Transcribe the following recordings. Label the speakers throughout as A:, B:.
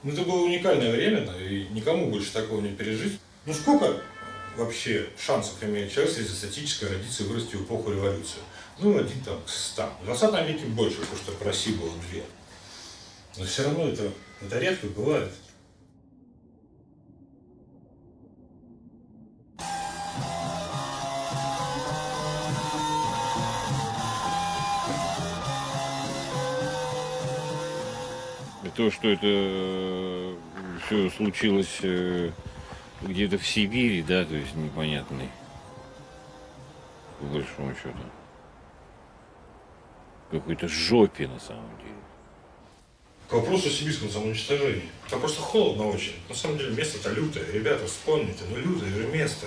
A: Ну, это было уникальное время, да, и никому больше такого не пережить. Ну, сколько вообще шансов имеет человек среднестатистической родиться и вырасти в эпоху революции? Ну, один там к 100. В 20 веке больше, потому что в России было две. Но все равно это редко бывает.
B: И то, что это все случилось где-то в Сибири, да, то есть непонятный, по большому счету. Какой-то жопе на самом деле.
A: К вопросу о сибирском самоуничтожении. Там просто холодно очень. На самом деле место-то лютое. Ребята, вспомните, ну лютое же место.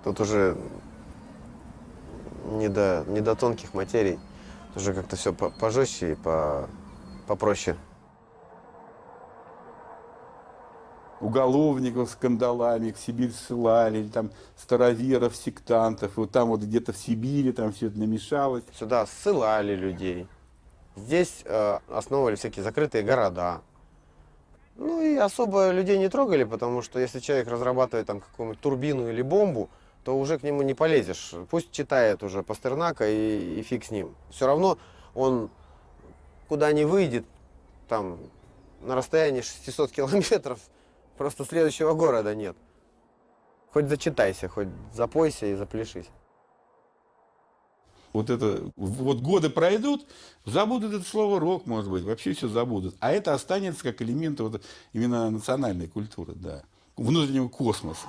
C: Тут уже не до тонких материй. Уже как-то все пожестче и попроще.
D: Уголовников с кандалами в Сибирь ссылали, или там староверов, сектантов. И вот там вот где-то в Сибири там все это намешалось.
C: Сюда ссылали людей. Здесь основывали всякие закрытые города. Ну и особо людей не трогали, потому что если человек разрабатывает там какую-нибудь турбину или бомбу, то уже к нему не полезешь. Пусть читает уже Пастернака и фиг с ним. Все равно он куда не выйдет, там на расстоянии 600 километров, просто следующего города нет. Хоть зачитайся, хоть запойся и запляшись.
D: Вот годы пройдут, забудут это слово рок, может быть, вообще все забудут. А это останется как элемент вот именно национальной культуры, да, внутреннего космоса.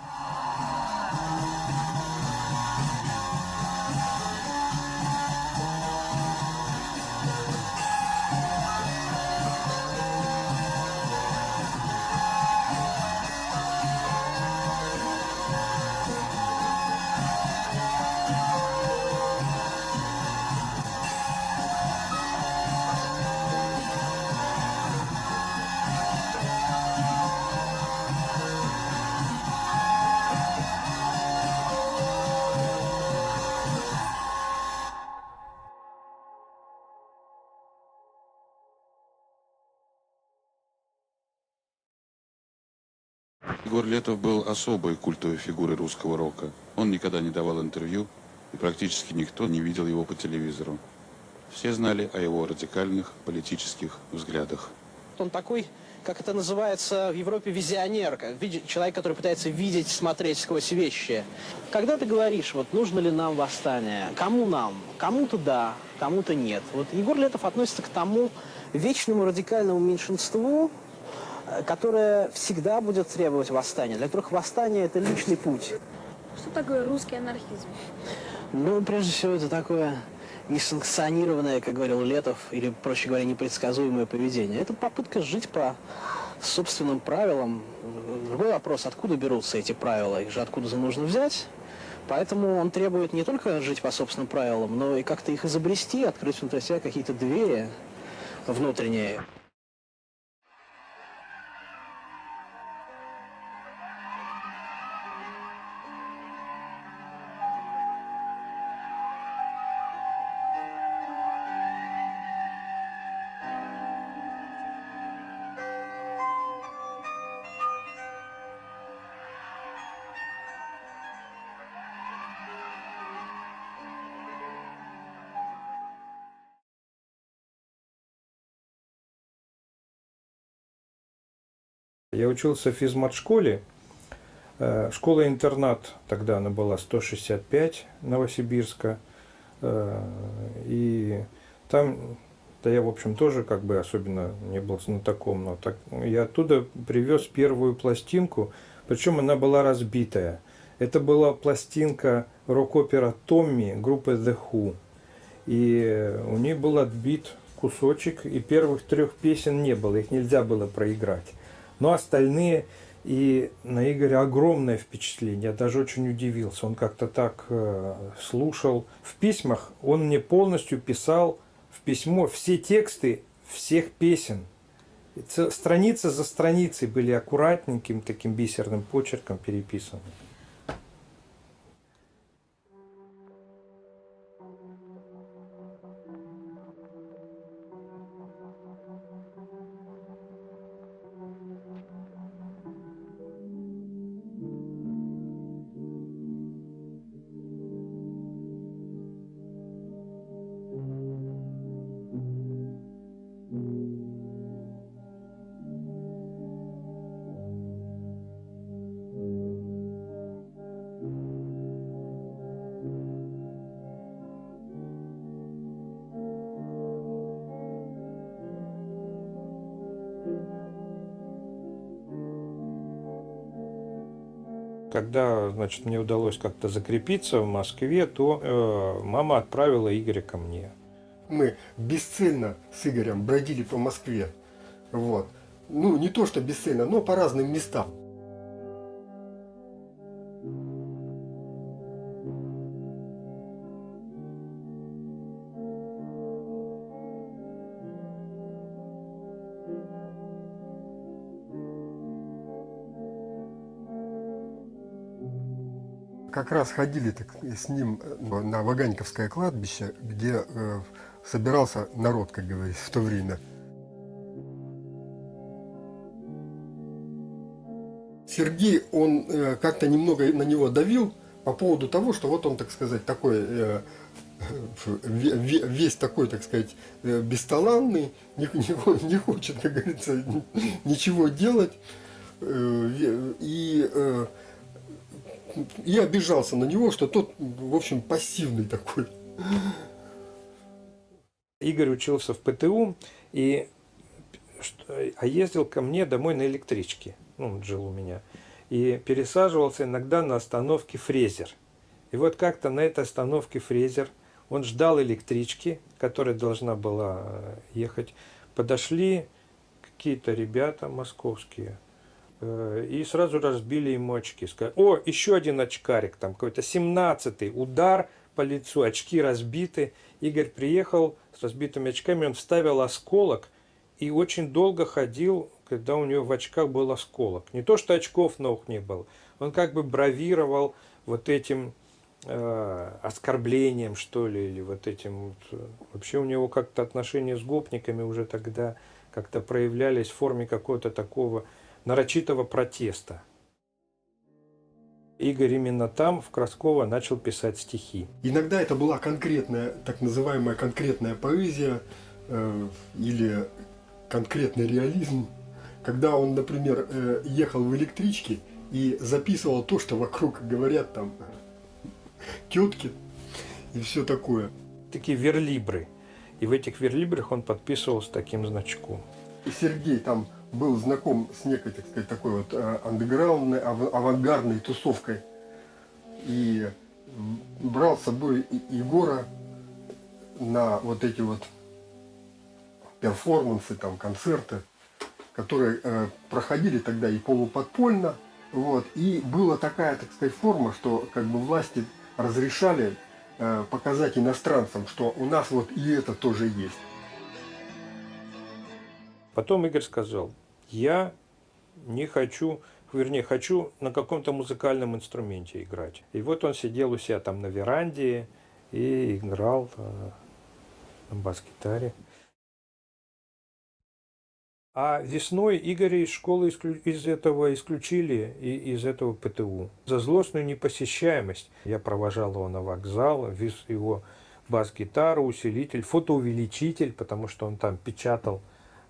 E: Егор Летов был особой культовой фигурой русского рока. Он никогда не давал интервью, и практически никто не видел его по телевизору. Все знали о его радикальных политических взглядах.
F: Он такой, как это называется в Европе, визионер, человек, который пытается видеть, смотреть сквозь вещи. Когда ты говоришь, вот нужно ли нам восстание, кому нам, кому-то да, кому-то нет. Вот Егор Летов относится к тому вечному радикальному меньшинству, которое всегда будет требовать восстания, для которых восстание – это личный путь.
G: Что такое русский анархизм?
F: Ну, прежде всего, это такое несанкционированное, как говорил Летов, или, проще говоря, непредсказуемое поведение. Это попытка жить по собственным правилам. Другой вопрос, откуда берутся эти правила, их же откуда нужно взять. Поэтому он требует не только жить по собственным правилам, но и как-то их изобрести, открыть внутри себя какие-то двери внутренние.
H: Я учился в физмат-школе. Школа-интернат, тогда она была 165 Новосибирска. И там, да я, в общем, тоже как бы особенно не был знатоком, но так, я оттуда привез первую пластинку, причем она была разбитая. Это была пластинка рок-опера «Томми» группы The Who. И у них был отбит кусочек, и первых 3 песен не было, их нельзя было проиграть. Но остальные, и на Игоря огромное впечатление, я даже очень удивился. Он как-то так слушал. В письмах он мне полностью писал в письмо все тексты всех песен. Страница за страницей были аккуратненьким таким бисерным почерком переписаны. Когда, значит, мне удалось как-то закрепиться в Москве, то мама отправила Игоря ко мне.
I: Мы бесцельно с Игорем бродили по Москве. Вот. Ну, не то что бесцельно, но по разным местам. Как раз ходили так, с ним на Ваганьковское кладбище, где собирался народ, как говорится, в то время. Сергей, он как-то немного на него давил по поводу того, что вот он, так сказать, такой, весь такой, так сказать, бесталанный, не хочет, как говорится, ничего делать. И обижался на него, что тот, в общем, пассивный такой.
H: Игорь учился в ПТУ, а ездил ко мне домой на электричке. Ну, он жил у меня. И пересаживался иногда на остановке Фрезер. И вот как-то на этой остановке Фрезер он ждал электрички, которая должна была ехать. Подошли какие-то ребята московские. И сразу разбили ему очки. Сказали: о, еще один очкарик, там какой-то 17-й, удар по лицу, очки разбиты. Игорь приехал с разбитыми очками, он вставил осколок и очень долго ходил, когда у него в очках был осколок. Не то, что очков новых не было, он как бы бравировал вот этим оскорблением, что ли, или вот этим. Вот. Вообще у него как-то отношения с гопниками уже тогда как-то проявлялись в форме какого-то такого нарочитого протеста. Игорь именно там, в Красково, начал писать стихи.
I: Иногда это была конкретная, так называемая конкретная поэзия или конкретный реализм, когда он, например, ехал в электричке и записывал то, что вокруг говорят там тетки и все такое.
H: Такие верлибры. И в этих верлибрах он подписывался таким значком.
I: И Сергей там был знаком с некой, так сказать, такой вот андеграундной, авангардной тусовкой. И брал с собой Егора на вот эти вот перформансы, там, концерты, которые проходили тогда и полуподпольно. Вот. И была такая, так сказать, форма, что как бы власти разрешали показать иностранцам, что у нас вот и это тоже есть.
H: Потом Игорь сказал: я не хочу, вернее, хочу на каком-то музыкальном инструменте играть. И вот он сидел у себя там на веранде и играл на бас-гитаре. А весной Игоря из школы из этого исключили, из этого ПТУ. За злостную непосещаемость. Я провожал его на вокзал, вез его бас-гитару, усилитель, фотоувеличитель, потому что он там печатал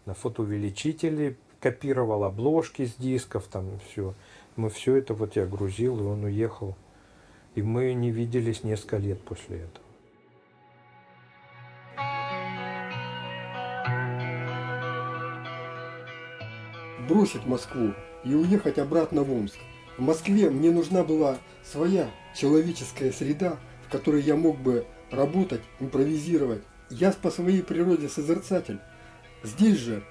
H: на фотоувеличителе, копировал обложки с дисков, там все. Мы все это вот я грузил, и он уехал. И мы не виделись несколько лет после этого.
I: Бросить Москву и уехать обратно в Омск. В Москве мне нужна была своя человеческая среда, в которой я мог бы работать, импровизировать. Я по своей природе созерцатель. Здесь же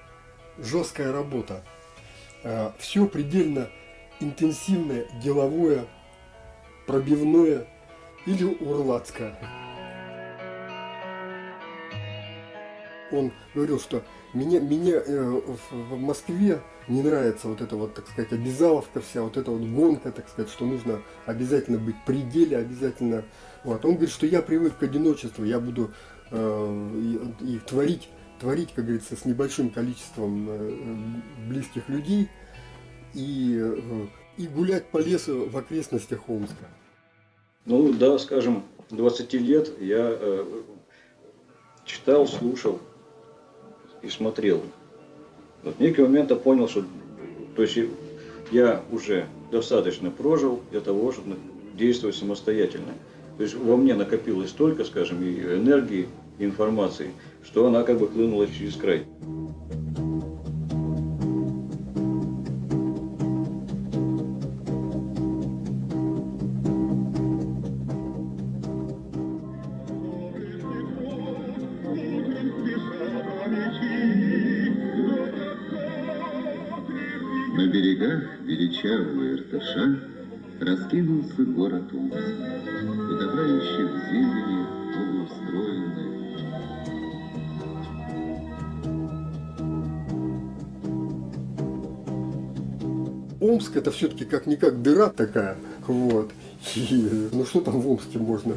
I: жесткая работа. Все предельно интенсивное, деловое, пробивное или урлацкое. Он говорил, что мне в Москве не нравится вот эта вот, так сказать, обязаловка вся, вот эта вот гонка, так сказать, что нужно обязательно быть в пределе, обязательно. Вот. Он говорит, что я привык к одиночеству, я буду и творить, как говорится, с небольшим количеством близких людей и гулять по лесу в окрестностях Омска.
J: Ну да, скажем, 20 лет я читал, слушал и смотрел. Вот в некий момент я понял, что то есть я уже достаточно прожил для того, чтобы действовать самостоятельно. То есть во мне накопилось столько, скажем, и энергии, и информации, что она как бы хлынула через край.
K: берегах величавого Иртыша раскинулся город Омск, утопающий в зелени, благоустроенный.
I: Омск это все-таки как-никак дыра такая, вот. И, ну что там в Омске можно?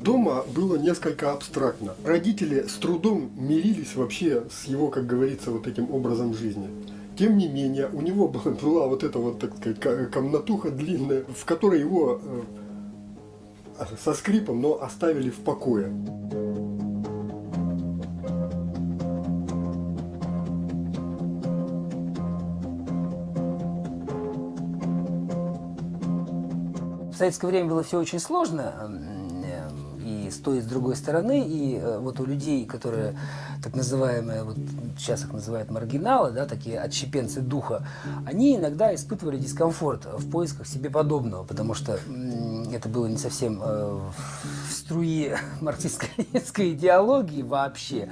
I: Дома было несколько абстрактно. Родители с трудом мирились вообще с его, как говорится, вот этим образом жизни. Тем не менее, у него была вот эта вот, так сказать, комнатуха длинная, в которой его со скрипом, но оставили в покое.
L: В советское время было все очень сложно, и с той, и с другой стороны, и вот у людей, которые так называемые, вот сейчас их называют маргиналы, да, такие отщепенцы духа, они иногда испытывали дискомфорт в поисках себе подобного, потому что это было не совсем в струе марксистско-ленинской идеологии вообще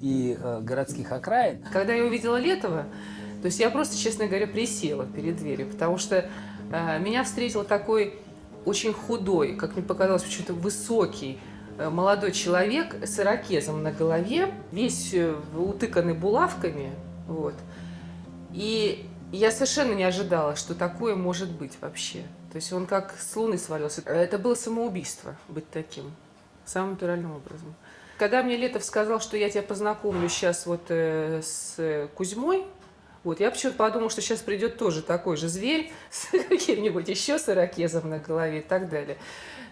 L: и городских окраин.
M: Когда я увидела Летова, то есть я просто, честно говоря, присела перед дверью, потому что меня встретил такой очень худой, как мне показалось, почему-то высокий молодой человек с ирокезом на голове, весь утыканный булавками. Вот. И я совершенно не ожидала, что такое может быть вообще. То есть он как с луны свалился. Это было самоубийство, быть таким, самым натуральным образом. Когда мне Летов сказал, что я тебя познакомлю сейчас вот с Кузьмой, вот, я почему-то подумала, что сейчас придет тоже такой же зверь с каким-нибудь еще с ирокезом на голове и так далее.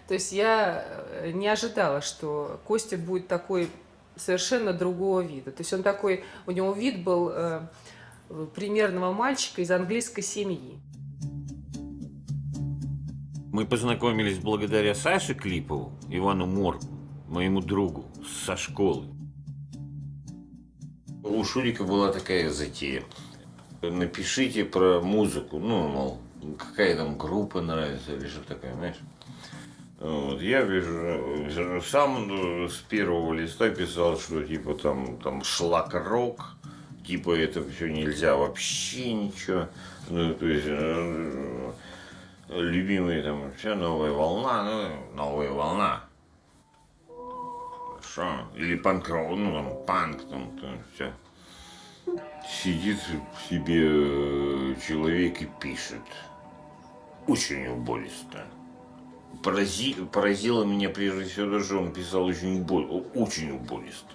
M: То есть я не ожидала, что Костя будет такой совершенно другого вида. То есть он такой, у него вид был примерного мальчика из английской семьи.
B: Мы познакомились благодаря Саше Клипову, Ивану Моргу, моему другу со школы. У Шурика была такая затея. Напишите про музыку, ну, мол, какая там группа нравится или что такое, знаешь. Вот, я вижу, сам с первого листа писал, что типа там шлак-рок, типа это все нельзя вообще ничего. Ну, то есть любимые там все новая волна, ну, новая волна. Что? Или панк-рок, ну там панк, там все. Сидит себе человек и пишет. Очень убористо. Поразило меня прежде всего, что он писал очень убористо.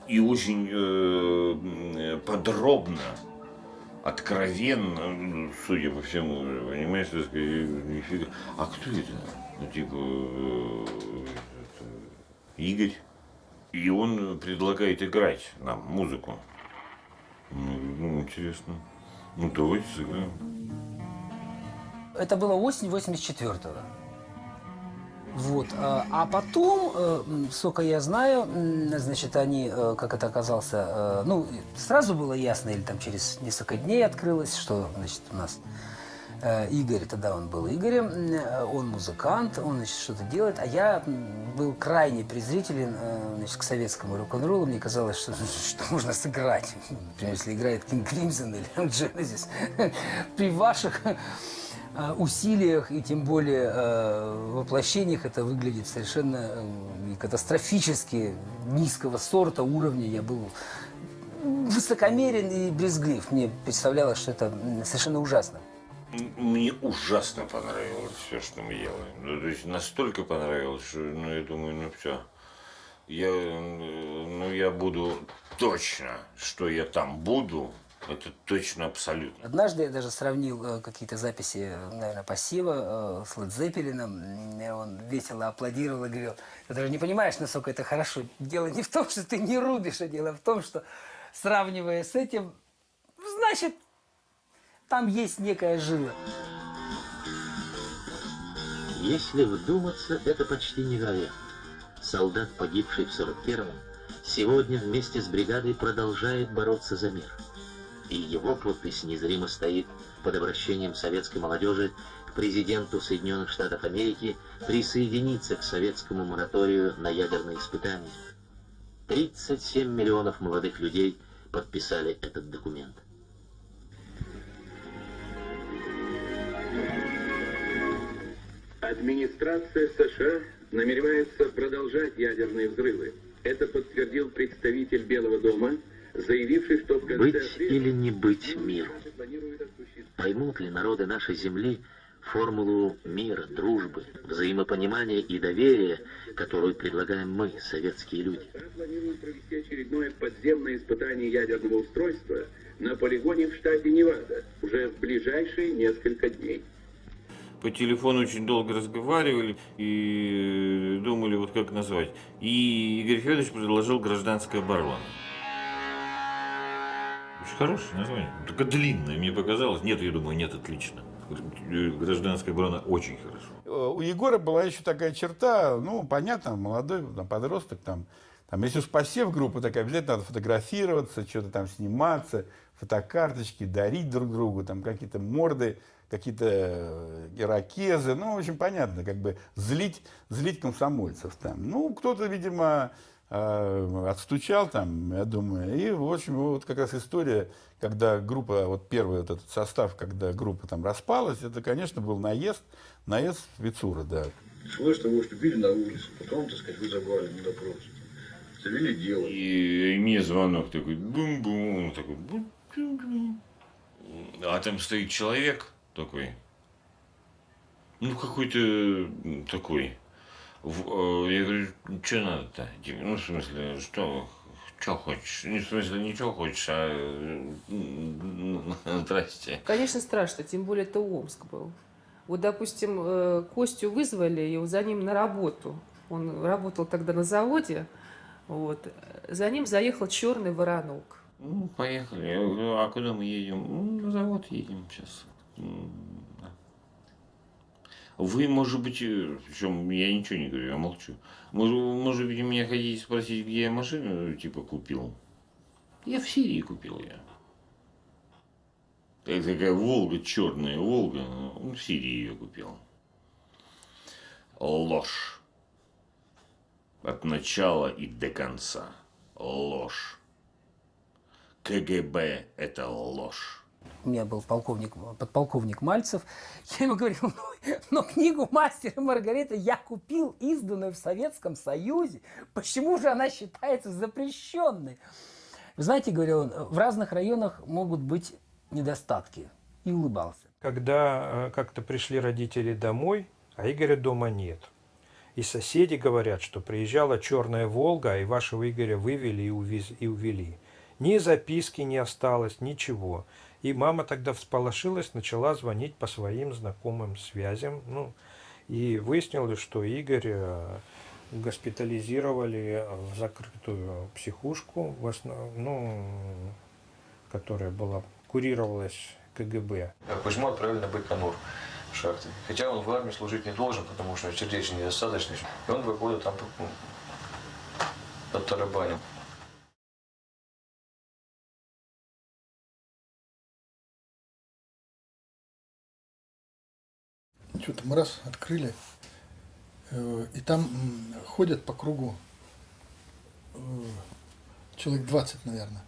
B: И очень подробно, откровенно, судя по всему, понимаешь, так сказать, нифига. А кто это? Ну, типа, Игорь. И он предлагает играть нам музыку. Ну, интересно. Ну, давайте сыграем.
L: Это было осень 84-го. Вот. А потом, сколько я знаю, значит, они, как это оказался, ну, сразу было ясно, или там через несколько дней открылось, что, значит, у нас Игорь, тогда он был Игорем, он музыкант, он, значит, что-то делает, а я был крайне презрителен, значит, к советскому рок-н-роллу. Мне казалось, что можно сыграть. Например, если играет King Crimson или Genesis, при ваших усилиях и тем более воплощениях это выглядит совершенно катастрофически низкого сорта, уровня. Я был высокомерен и брезглив. Мне представлялось, что это совершенно ужасно.
B: Мне ужасно понравилось все, что мы делаем. Ну, то есть настолько понравилось, что, ну, я думаю, ну все. Я буду точно, что я там буду, это точно абсолютно.
L: Однажды я даже сравнил какие-то записи, наверное, Пассива с Led Zeppelin. Он весело аплодировал и говорил: ты даже не понимаешь, насколько это хорошо. Дело не в том, что ты не рубишь, а дело в том, что, сравнивая с этим, значит, там есть некая жила.
N: Если вдуматься, это почти невероятно. Солдат, погибший в 41-м, сегодня вместе с бригадой продолжает бороться за мир. И его подпись незримо стоит под обращением советской молодежи к президенту Соединенных Штатов Америки присоединиться к советскому мораторию на ядерные испытания. 37 миллионов молодых людей подписали этот документ.
K: Администрация США намеревается продолжать ядерные взрывы. Это подтвердил представитель Белого дома, заявивший, что в конце
N: Быть
K: апреля
N: или не быть миру?
K: планируют осуществить.
N: Поймут ли народы нашей Земли формулу мира, дружбы, взаимопонимания и доверия, которую предлагаем мы, советские люди?
K: США планируют провести очередное подземное испытание ядерного устройства на полигоне в штате Невада уже в ближайшие несколько дней.
B: По телефону очень долго разговаривали и думали, вот как назвать. И Игорь Федорович предложил «Гражданская оборона». Очень хорошее название, только длинное, мне показалось. Нет, я думаю, нет, отлично. «Гражданская оборона» очень хорошо.
D: У Егора была еще такая черта, ну, понятно, молодой там, подросток, там, если уж посев группы такая, обязательно надо фотографироваться, что-то там сниматься, фотокарточки, дарить друг другу, там какие-то морды, какие-то ирокезы, ну, в общем, понятно, как бы злить комсомольцев там. Ну, кто-то, видимо, отстучал там, я думаю, и, в общем, вот как раз история, когда группа, вот первый вот этот состав, когда группа там распалась, это, конечно, был наезд Вицура, да.
J: Слышь, того, что били на улице, потом, так сказать, вызывали на допрос. Завели дело.
B: И мне звонок такой, бум-бум, он такой, бум-бум. А там стоит человек такой, ну, какой-то такой. Я говорю, что надо-то? Ну, в смысле, что хочешь? Ну, в смысле, ничего хочешь, а здрасте.
M: Конечно, страшно, тем более это Омск был. Вот, допустим, Костю вызвали, и за ним на работу. Он работал тогда на заводе. Вот. За ним заехал черный воронок.
B: Ну, поехали. Я говорю, а куда мы едем? Ну, на завод едем сейчас. Вы, может быть, причем я ничего не говорю, я молчу. Может быть, меня хотите спросить, где я машину, типа, купил? Я в Сирии купил я. Это такая Волга, черная Волга, в Сирии ее купил. Ложь. От начала и до конца. Ложь. КГБ – это ложь.
L: У меня был подполковник Мальцев. Я ему говорил, но книгу «Мастер и Маргарита» я купил, изданную в Советском Союзе. Почему же она считается запрещенной? Вы знаете, говорил он, в разных районах могут быть недостатки. И улыбался.
H: Когда как-то пришли родители домой, а Игоря дома нет. И соседи говорят, что приезжала черная «Волга», и вашего Игоря вывели и увели. Ни записки не осталось, ничего. И мама тогда всполошилась, начала звонить по своим знакомым связям. Ну, и выяснилось, что Игоря госпитализировали в закрытую психушку, которая курировалась КГБ.
J: Кузьму отправили на Байконур в шахты. Хотя он в армии служить не должен, потому что сердечный недостаточность. И он 2 года там подтарабанил.
O: Что-то мы раз открыли, и там ходят по кругу человек 20, наверное.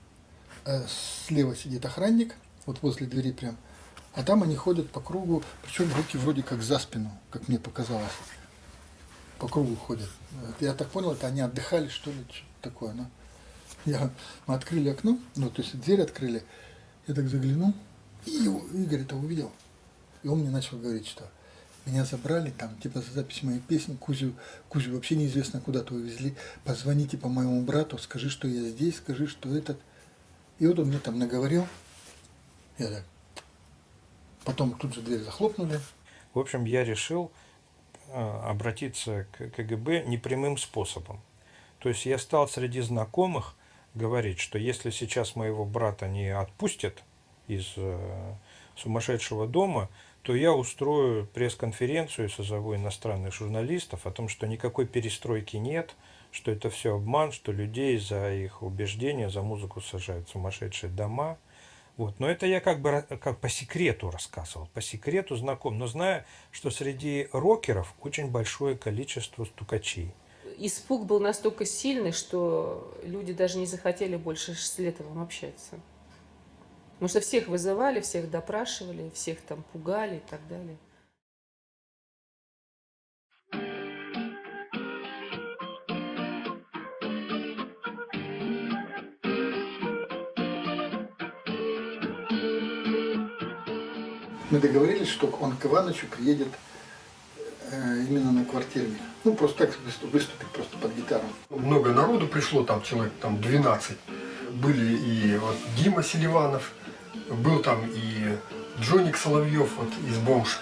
O: Слева сидит охранник, вот возле двери прям, а там они ходят по кругу, причем руки вроде как за спину, как мне показалось, по кругу ходят. Я так понял, это они отдыхали, что ли, что-то такое. Но мы открыли окно, то есть дверь открыли, я так заглянул, и Игорь это увидел. И он мне начал говорить, что меня забрали там, типа, за запись моей песни, Кузю вообще неизвестно куда-то увезли, позвоните по моему брату, скажи, что я здесь, скажи, что этот. И вот он мне там наговорил, я так, потом тут же дверь захлопнули.
H: В общем, я решил обратиться к КГБ непрямым способом. То есть я стал среди знакомых говорить, что если сейчас моего брата не отпустят из сумасшедшего дома, то я устрою пресс-конференцию, созову иностранных журналистов о том, что никакой перестройки нет, что это все обман, что людей за их убеждения, за музыку сажают в сумасшедшие дома. Вот. Но это я как по секрету рассказывал, по секрету знаком, но зная, что среди рокеров очень большое количество стукачей.
M: испуг был настолько сильный, что люди даже не захотели больше с Летовым общаться. Потому что всех вызывали, всех допрашивали, всех там пугали и так далее.
O: Мы договорились, что он к Иванычу приедет именно на квартирник. Ну, просто так выступить, просто под гитару.
I: Много народу пришло, там человек там 12. Были и вот Дима Селиванов, был там и Джоник Соловьев вот, из «Бомж».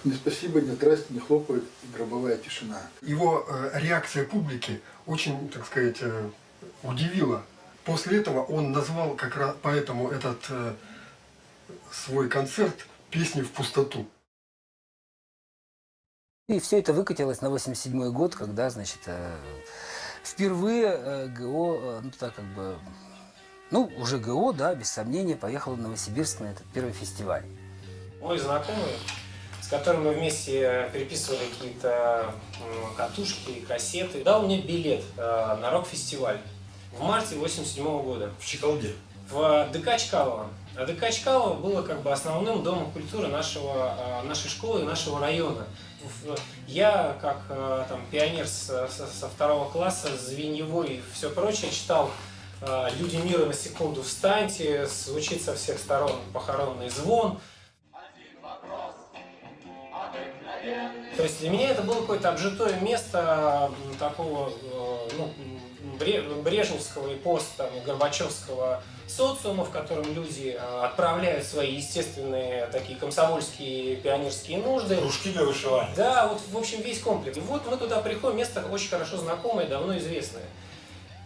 O: Ни спасибо, ни здрасте, не хлопает, гробовая тишина.
I: Его реакция публики очень, так сказать, удивила. После этого он назвал как раз поэтому этот свой концерт «Песни в пустоту».
L: И все это выкатилось на 87-й год, когда, значит, впервые ГО, ну так как бы, ну уже ГО, да, без сомнения, поехал в Новосибирск на этот первый фестиваль.
P: Мой знакомый, с которым мы вместе переписывали какие-то катушки, кассеты, дал мне билет на рок-фестиваль в марте 87 года.
A: В Чикалде.
P: В ДК Чкалово. А ДК Чкалово было как бы основным домом культуры нашей школы и нашего района. Я, как там, пионер со 2 класса, звеньевой и все прочее, читал «Люди мира, на секунду встаньте», звучит со всех сторон похоронный звон. То есть для меня это было какое-то обжитое место такого ну, брежневского и пост-горбачевского социума, в котором люди отправляют свои естественные такие комсомольские пионерские нужды.
A: Кружки для вышивания.
P: Да, вот в общем весь комплекс. И вот мы туда приходим, место очень хорошо знакомое, давно известное.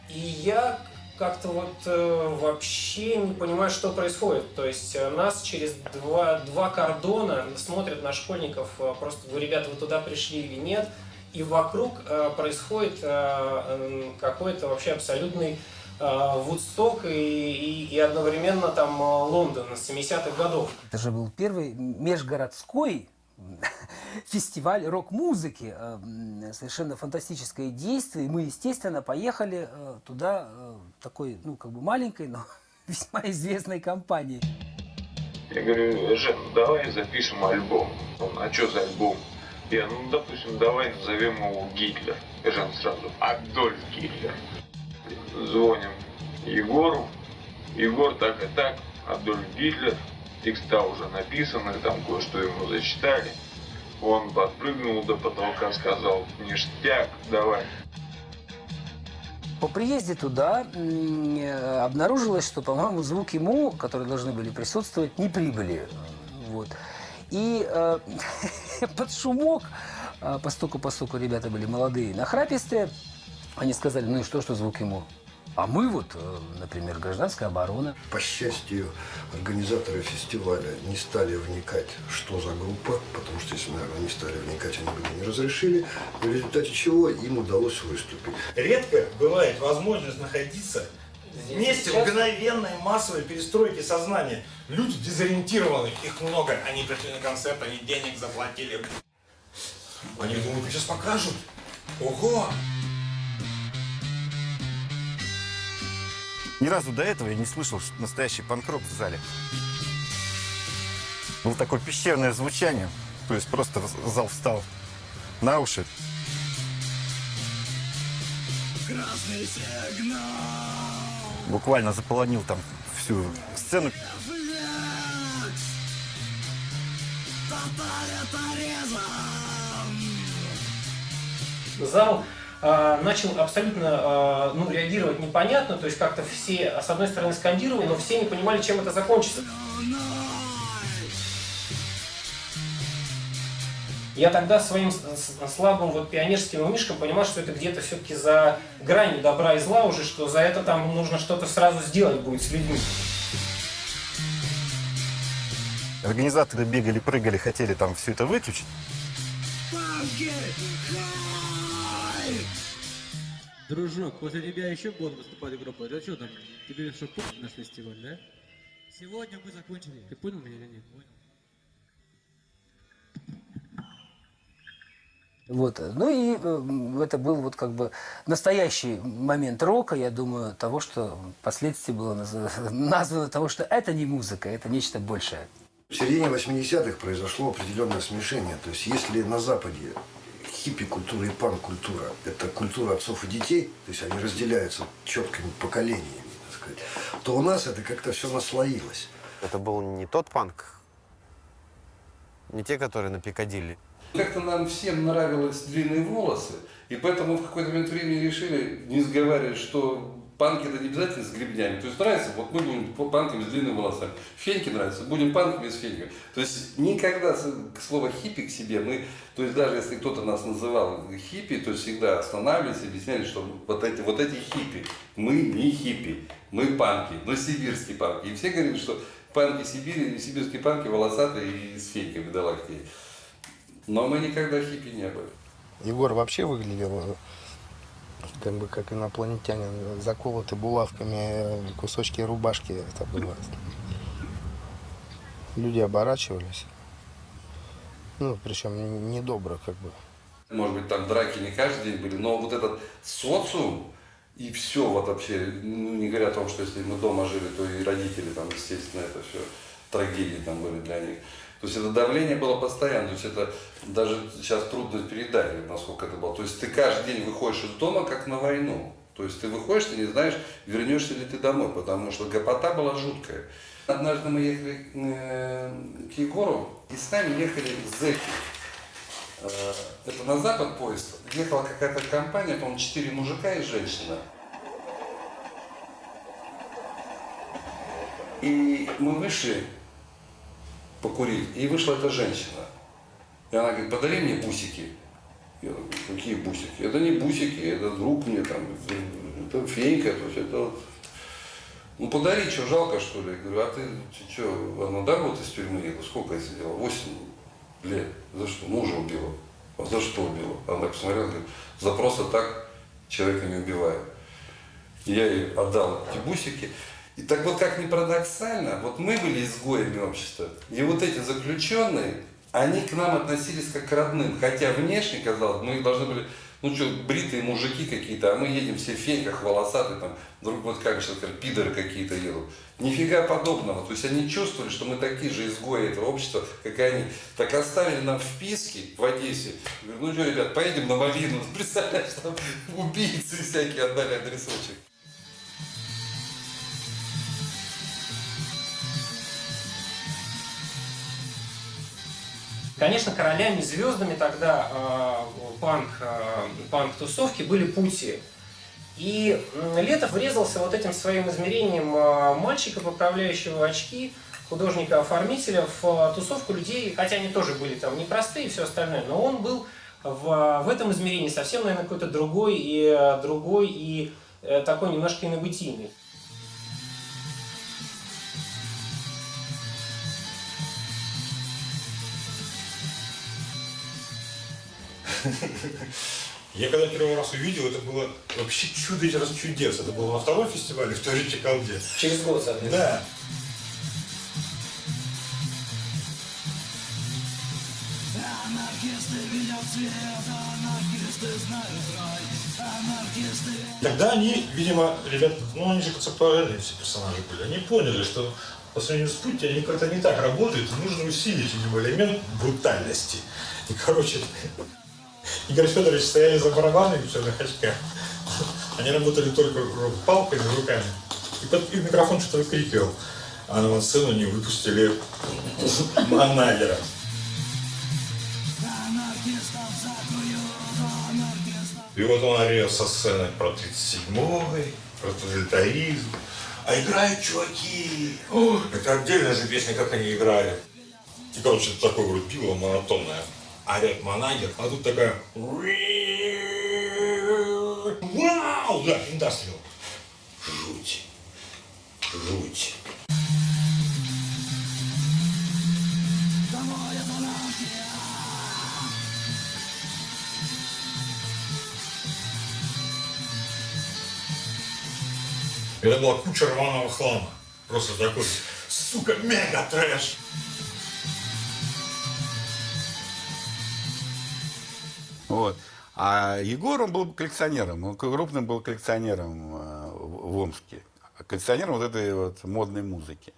P: И я как-то вот вообще не понимаю, что происходит. То есть нас через два кордона смотрят на школьников, просто, ребята, вы туда пришли или нет. И вокруг происходит какой-то вообще абсолютный Вудсток и одновременно там Лондон 70-х годов.
L: Это же был первый межгородской фестиваль рок-музыки, совершенно фантастическое действие. И мы, естественно, поехали туда такой, ну, как бы маленькой, но весьма известной компанией.
Q: Я говорю: Жен, давай запишем альбом. Он: а что за альбом? Я: ну, допустим, давай назовем его Гитлер. И Жен сразу: Адольф Гитлер. Звоним Егору. Егор: так и так, Адольф Гитлер. Текста уже написаны, там кое-что ему зачитали. Он подпрыгнул до потолка, сказал: ништяк, давай.
L: По приезде туда обнаружилось, что, по-моему, звук ему, которые должны были присутствовать, не прибыли. Вот. И под шумок, поскольку ребята были молодые, нахрапистые, они сказали: ну и что звук ему? А мы вот, например, гражданская оборона.
R: По счастью, организаторы фестиваля не стали вникать, что за группа, потому что если, наверное, не стали вникать, они бы не разрешили, в результате чего им удалось выступить.
A: Редко бывает возможность находиться вместе в мгновенной массовой перестройке сознания. Люди дезориентированы, их много, они пришли на концерт, они денег заплатили. Они думают: сейчас покажут. Ого!
S: Ни разу до этого я не слышал настоящий панк-рок в зале. Было такое пещерное звучание, то есть просто зал встал на уши.
T: Красный сигнал.
S: Буквально заполонил там всю сцену.
P: Зал начал абсолютно реагировать непонятно, то есть как-то все, с одной стороны, скандировали, но все не понимали, чем это закончится. Я тогда своим слабым вот пионерским умишком понимал, что это где-то все-таки за гранью добра и зла уже, что за это там нужно что-то сразу сделать будет с людьми.
S: Организаторы бегали, прыгали, хотели там все это выключить.
U: Дружок, после тебя еще будут выступать группы. Да что там, тебе что, наш фестиваль, да? Сегодня мы закончили. Ты понял меня или нет? Понял.
L: Вот. Ну и это был вот как бы настоящий момент рока, я думаю, того, что впоследствии было названо того, что это не музыка, это нечто большее.
R: В середине 80-х произошло определенное смешение. То есть если на Западе хиппи-культура и панк-культура – это культура отцов и детей, то есть они разделяются четкими поколениями, так сказать, то у нас это как-то все наслоилось.
C: Это был не тот панк, не те, которые на Пикадилли.
V: Как-то нам всем нравились длинные волосы, и поэтому в какой-то момент времени решили, не сговариваясь, что панки это не обязательно с гребнями. То есть нравится, вот мы будем панками с длинными волосами. Феньки нравятся, будем панками с феньками. То есть никогда слово хиппи к себе мы, то есть даже если кто-то нас называл хиппи, то всегда останавливались и объясняли, что вот эти хиппи, мы не хиппи, мы панки, но сибирские панки. И все говорили, что панки Сибири, сибирские панки волосатые и с феньками галактики. Но мы никогда хиппи не были.
W: Егор вообще выглядел как бы как инопланетянин, заколоты булавками кусочки рубашки. Это было. Люди оборачивались. Ну, причем недобро как бы.
V: Может быть, там драки не каждый день были, но вот этот социум и все вот вообще, ну, не говоря о том, что если мы дома жили, то и родители там, естественно, это все трагедии там были для них. То есть это давление было постоянно, то есть это даже сейчас трудно передать, насколько это было. То есть ты каждый день выходишь из дома как на войну. То есть ты выходишь, ты не знаешь, вернешься ли ты домой, потому что гопота была жуткая. Однажды мы ехали к Егору, и с нами ехали зэки. Это на запад поезд. Ехала какая-то компания, по-моему, 4 мужика и женщина. И мы вышли покурить, и вышла эта женщина. И она говорит, подари мне бусики. Я говорю, какие бусики? Это не бусики, это друг мне там, это фенька, то есть это вот. Ну подари, что, жалко что ли? Я говорю, а ты что, она да, вот из тюрьмы? Я говорю, сколько я сидела? 8 лет. За что? Мужа убила. А за что убила? Она так посмотрела, говорит, за просто так человека не убивают. И я ей отдал эти бусики. И так вот, как ни парадоксально, вот мы были изгоями общества, и вот эти заключенные, они к нам относились как к родным, хотя внешне, казалось, мы должны были, ну что, бритые мужики какие-то, а мы едем все в феньках, волосатые, там, вдруг вот как сейчас сказать, пидоры какие-то едут. Нифига подобного, то есть они чувствовали, что мы такие же изгои этого общества, как и они. Так оставили нам вписки в Одессе, говорю, ну что, ребят, поедем на Малину, представляешь, там убийцы всякие отдали адресочек.
P: Конечно, королями и звездами тогда панк-тусовки были Пути. И Летов врезался вот этим своим измерением мальчика, поправляющего очки, художника-оформителя в тусовку людей, хотя они тоже были там непростые и все остальное, но он был в этом измерении совсем, наверное, какой-то другой и такой немножко инобытийный.
A: Я когда первый раз увидел, это было вообще чудо из раз чудес. Это было на втором фестивале в той же Чекалде.
P: Через год, соответственно.
A: Да.
T: Анархисты видят свет, анархисты знают рай, анархисты...
A: Тогда они, видимо, ребята, ну они же концептуальные все персонажи были, они поняли, что по сравнению с Пути они как-то не так работают, и нужно усилить у него элемент брутальности. И, короче, Игорь Федорович стояли за барабанами все на очках. Они работали только палками, руками. И микрофон что-то выкрикивал. А на сцену не выпустили манагера. И вот он орел со сцены про 37-й, про тоталитаризм. А играют чуваки! О, это отдельная же песня, как они играли. И, короче, это такое вот пиво монотонное. Орет манагер, а тут такая... Вау! Да, индастриал. Жуть. Жуть. Это была куча рваного хлама. Просто такой, сука, мега-трэш.
D: Вот. А Егор, он был коллекционером, он крупным был коллекционером в Омске. Коллекционером вот этой вот модной музыки.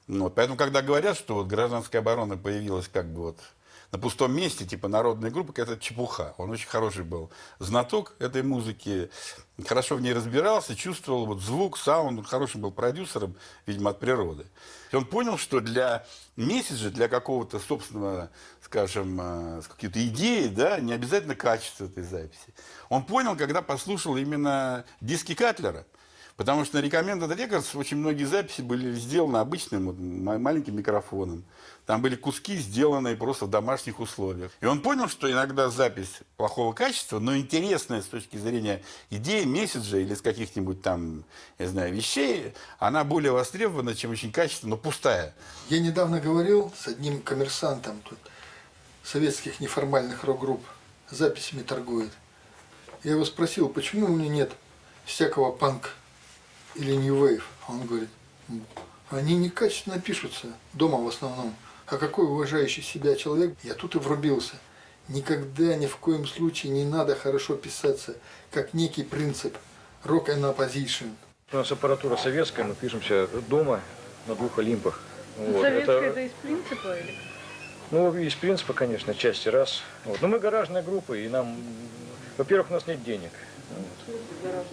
D: Вот. Поэтому, когда говорят, что вот гражданская оборона появилась как бы вот на пустом месте, типа народной группы, это чепуха. Он очень хороший был знаток этой музыки, хорошо в ней разбирался, чувствовал вот звук, саунд, он хорошим был продюсером, видимо, от природы. И он понял, что для месседжа, для какого-то собственного, скажем, какие-то идеи, да, не обязательно качество этой записи. Он понял, когда послушал именно диски Катлера. Потому что на Recommended Records очень многие записи были сделаны обычным вот, маленьким микрофоном. Там были куски, сделанные просто в домашних условиях. И он понял, что иногда запись плохого качества, но интересная с точки зрения идеи, месседжа или с каких-нибудь там, я знаю, вещей, она более востребована, чем очень качественная, но пустая.
O: Я недавно говорил с одним коммерсантом тут, советских неформальных рок-групп, записями торгует. Я его спросил, почему у меня нет всякого панк или New Wave. Он говорит, они некачественно пишутся, дома в основном. А какой уважающий себя человек, я тут и врубился. Никогда, ни в коем случае не надо хорошо писаться, как некий принцип rock and opposition.
J: У нас аппаратура советская, мы пишемся дома на 2 Олимпах. Вот.
M: Советская это из принципа или?
J: Ну, из принципа, конечно, части раз. Вот. Но мы гаражная группа, и нам, во-первых, у нас нет денег. Вот.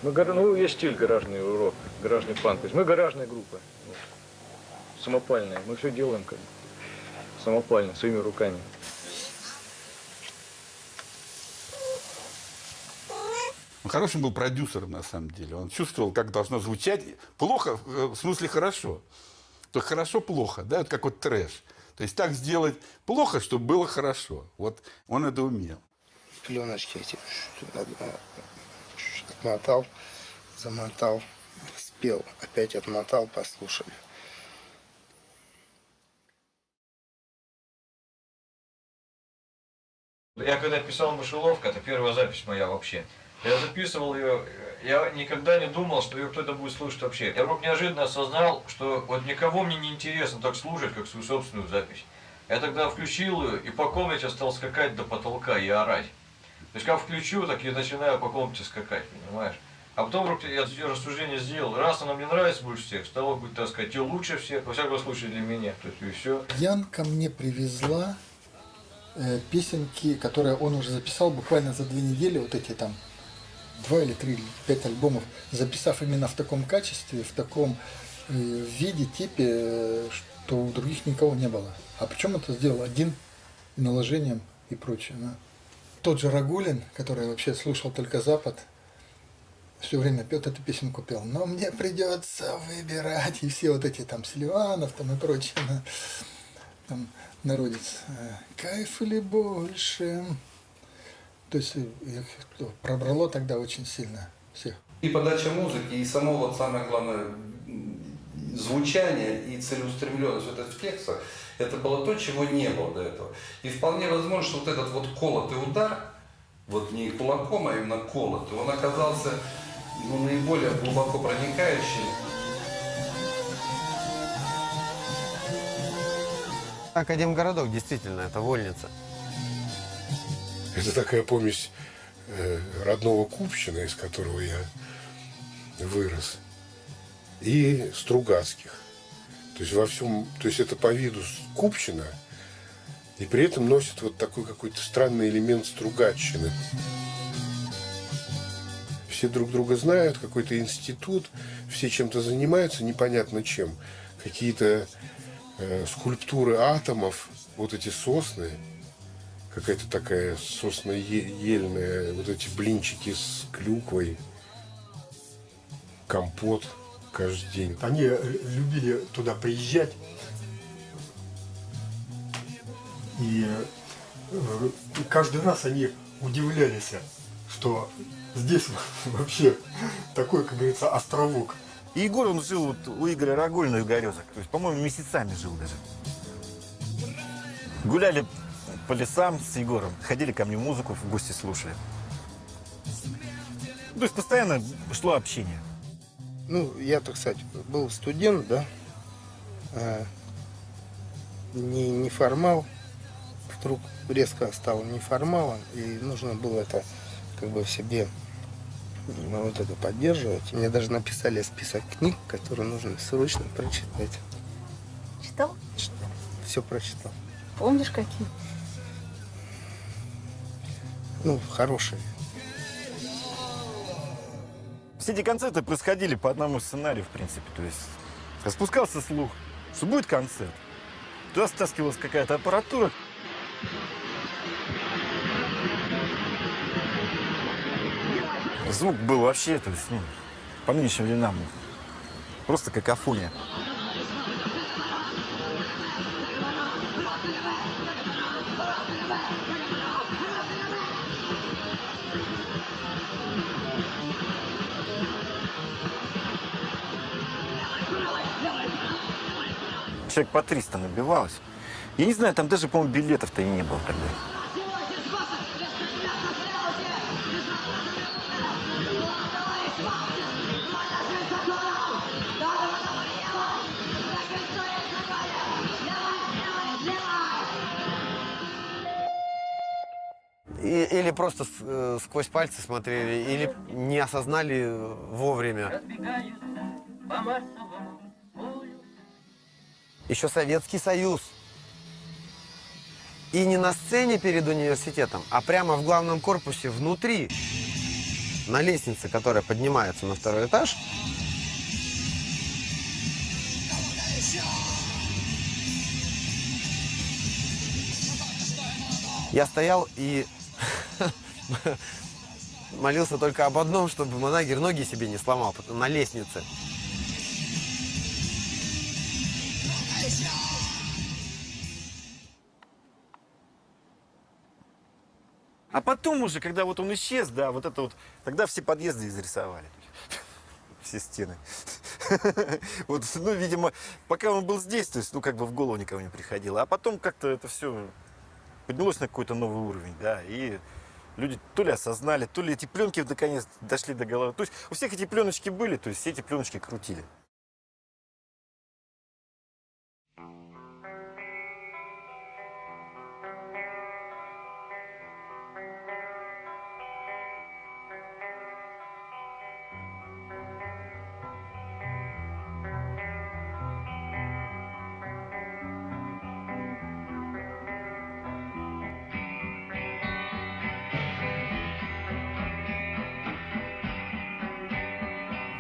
J: Ну, есть стиль гаражный рок, гаражный панк. То есть мы гаражная группа, вот. Самопальная. Мы все делаем как бы самопально, своими руками.
D: Он хорошим был продюсером, на самом деле. Он чувствовал, как должно звучать. Плохо, в смысле хорошо. То хорошо-плохо, да, это как вот трэш. То есть так сделать плохо, чтобы было хорошо. Вот он это умел.
W: Пленочки эти отмотал, замотал, спел, опять отмотал, послушали.
J: Я когда писал «Мышеловка», это первая запись моя вообще. Я записывал ее, я никогда не думал, что ее кто-то будет слушать вообще. Я вдруг неожиданно осознал, что вот никого мне не интересно так слушать, как свою собственную запись. Я тогда включил ее и по комнате стал скакать до потолка и орать. То есть как включу, так и начинаю по комнате скакать, понимаешь? А потом вдруг я рассуждение сделал, раз она мне нравится больше всех, стало быть, так сказать, и лучше всех, во всяком случае для меня, то есть и все.
O: Янка мне привезла песенки, которые он уже записал буквально за 2 недели, вот эти там 2 или 3 или 5 альбомов, записав именно в таком качестве, в таком виде, типе, что у других никого не было. А причем это сделал один, и наложением и прочее. Да. Тот же Рагулин, который вообще слушал только Запад, все время пел эту песенку пел. Но мне придется выбирать. И все вот эти там Селиванов там и прочее. Да. Там народец. Кайф или больше. То есть их пробрало тогда очень сильно всех.
V: И подача музыки, и само вот самое главное звучание и целеустремленность вот этого текста, это было то, чего не было до этого. И вполне возможно, что вот этот вот колотый удар, вот не кулаком, а именно колотый, он оказался наиболее глубоко проникающим.
C: Академгородок, действительно, это вольница.
E: Это такая помесь родного Купчино, из которого я вырос, и Стругацких. То есть во всем, то есть это по виду Купчино, и при этом носит вот такой какой-то странный элемент Стругацчины. Все друг друга знают, какой-то институт, все чем-то занимаются, непонятно чем. Какие-то скульптуры атомов, вот эти сосны, какая-то такая сосно-ельная, вот эти блинчики с клюквой, компот каждый день.
I: Они любили туда приезжать. И каждый раз они удивлялись, что здесь вообще такой, как говорится, островок.
S: И Егор, он жил вот у Игоря Рагулина в Горезах. То есть, по-моему, месяцами жил даже. Гуляли по лесам с Егором, ходили ко мне музыку в гости слушали. То есть постоянно шло общение.
W: Ну, я, так сказать, был студент, да, не формал, вдруг резко стал неформалом, и нужно было это как бы в себе вот это поддерживать. Мне даже написали список книг, которые нужно срочно прочитать.
F: Читал?
W: Все прочитал.
F: Помнишь, какие?
W: Ну, хорошие.
S: Все эти концерты происходили по одному сценарию, в принципе. То есть распускался слух, что будет концерт. Туда стаскивалась какая-то аппаратура. Звук был вообще, то есть, ну, по нынешним временам, просто какофония. Человек по 300 набивалось. Я не знаю, там даже, по-моему, билетов-то и не было тогда.
C: Или просто сквозь пальцы смотрели, или не осознали вовремя. Еще Советский Союз. И не на сцене перед университетом, а прямо в главном корпусе внутри, на лестнице, которая поднимается на второй этаж. Я стоял и молился только об одном, чтобы манагер ноги себе не сломал на лестнице.
S: А потом уже, когда вот он исчез, да, вот это вот, тогда все подъезды изрисовали. Все стены. Вот, ну, видимо, пока он был здесь, то есть, ну, как бы в голову никого не приходило. А потом как-то это все поднялось на какой-то новый уровень, да, и люди то ли осознали, то ли эти пленки наконец дошли до головы. То есть у всех эти пленочки были, то есть все эти пленочки крутили.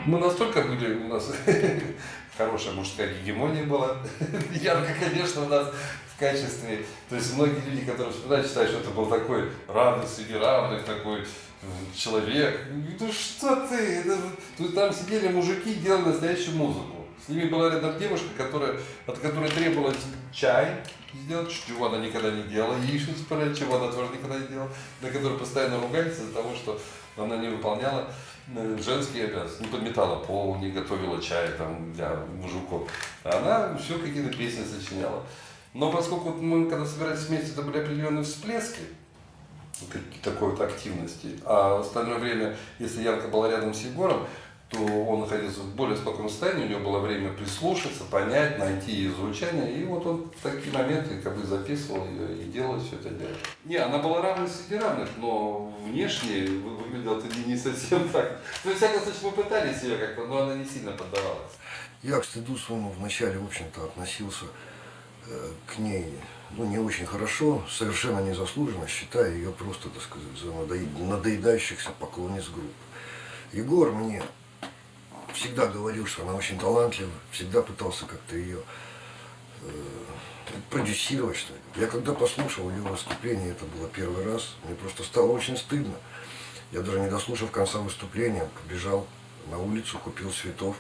V: Мы настолько были, у нас хорошая мужская гегемония была. Ярко, конечно, у нас в качестве. То есть многие люди, которые вспоминают, считают, что это был такой равный среди равных, такой человек. Ну что ты? Тут там сидели мужики, делали настоящую музыку. С ними была рядом девушка, от которой требовалось чай сделать, чего она никогда не делала, яичницу порать, чего она тоже никогда не делала, на которой постоянно ругались из-за того, что она не выполняла женские обязанности, не подметала пол, не готовила чай там, для мужиков. Она все какие-то песни сочиняла. Но поскольку мы, когда собирались вместе, это были определенные всплески такой вот активности, а в остальное время, если Янка была рядом с Егором, то он находился в более спокойном состоянии, у него было время прислушаться, понять, найти ее звучание, и вот он в такие моменты как бы записывал ее и делал все это дело. Не, она была равной среди равных, но внешне выглядела это не совсем так. Ну, во всяком случае, мы пытались ее как-то, но она не сильно поддавалась.
R: Я к стыду своему вначале, в общем-то, относился к ней, ну, не очень хорошо, совершенно незаслуженно, считая ее просто, так сказать, за надоедающихся поклонниц группы. Егор мне всегда говорил, что она очень талантлива, всегда пытался как-то ее продюсировать, что ли. Я когда послушал ее выступление, это было первый раз, мне просто стало очень стыдно. Я даже не дослушав конца выступления, побежал на улицу, купил цветов,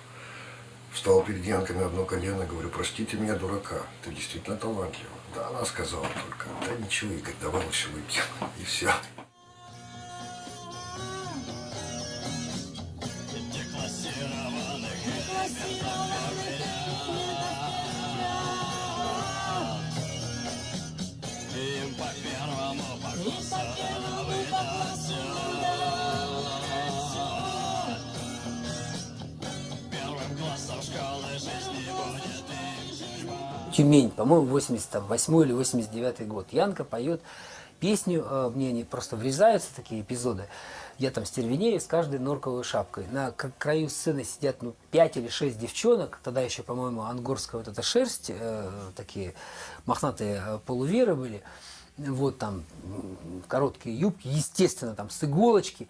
R: встал перед Янкой на одно колено, говорю: простите меня, дурака, ты действительно талантлива. Да, она сказала только: да ничего, Игорь, давай лучше выпьем. И все.
L: Тюмень, по-моему, 88 или 89 год. Янка поет песню, мне они просто врезаются такие эпизоды. Я там стервенею с каждой норковой шапкой. На краю сцены сидят 5 или 6 девчонок. Тогда еще, по-моему, ангорская вот эта шерсть, такие мохнатые полуверы были. Вот там короткие юбки, естественно, там с иголочки.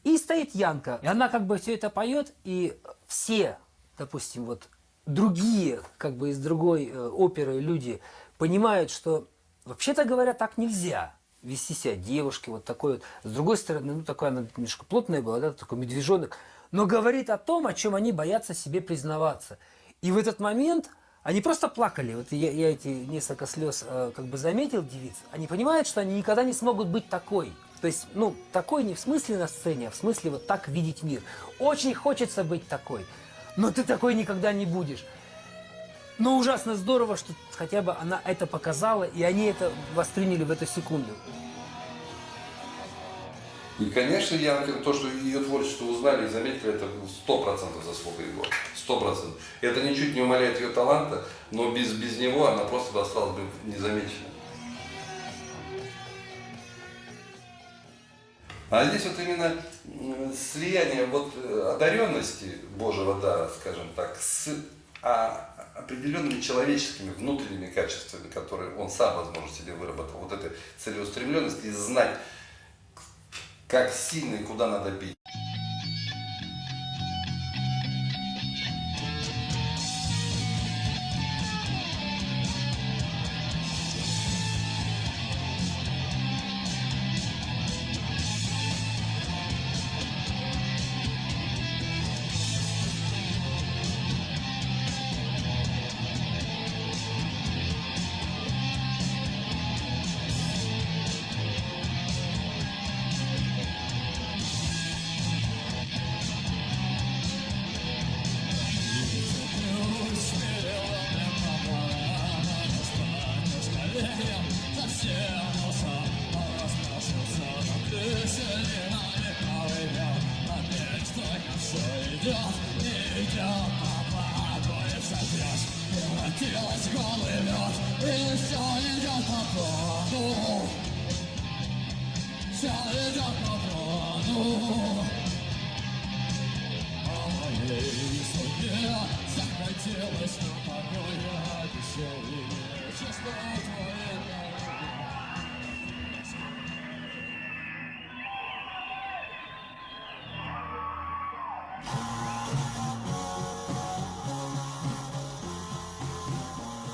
L: И стоит Янка. И она как бы все это поет, и все, допустим, вот другие, как бы из другой оперы люди понимают, что вообще-то говоря, так нельзя вести себя девушки, вот такой вот. С другой стороны, такая она немножко плотная была, да, такой медвежонок, но говорит о том, о чем они боятся себе признаваться. И в этот момент они просто плакали. Вот я эти несколько слез как бы заметил девиц. Они понимают, что они никогда не смогут быть такой. То есть, такой не в смысле на сцене, а в смысле вот так видеть мир. Очень хочется быть такой, но ты такой никогда не будешь. Но ужасно здорово, что хотя бы она это показала, и они это восприняли в эту секунду.
V: И, конечно, Янка, то, что ее творчество узнали и заметили, это 100% заслуга Егора. 100%. Это ничуть не умаляет ее таланта, но без него она просто осталась бы незамеченной. А здесь вот именно слияние вот одаренности Божьего дара, скажем так, с определенными человеческими внутренними качествами, которые он сам, возможно, себе выработал. Вот эта целеустремленность и знать, как сильно и куда надо бить.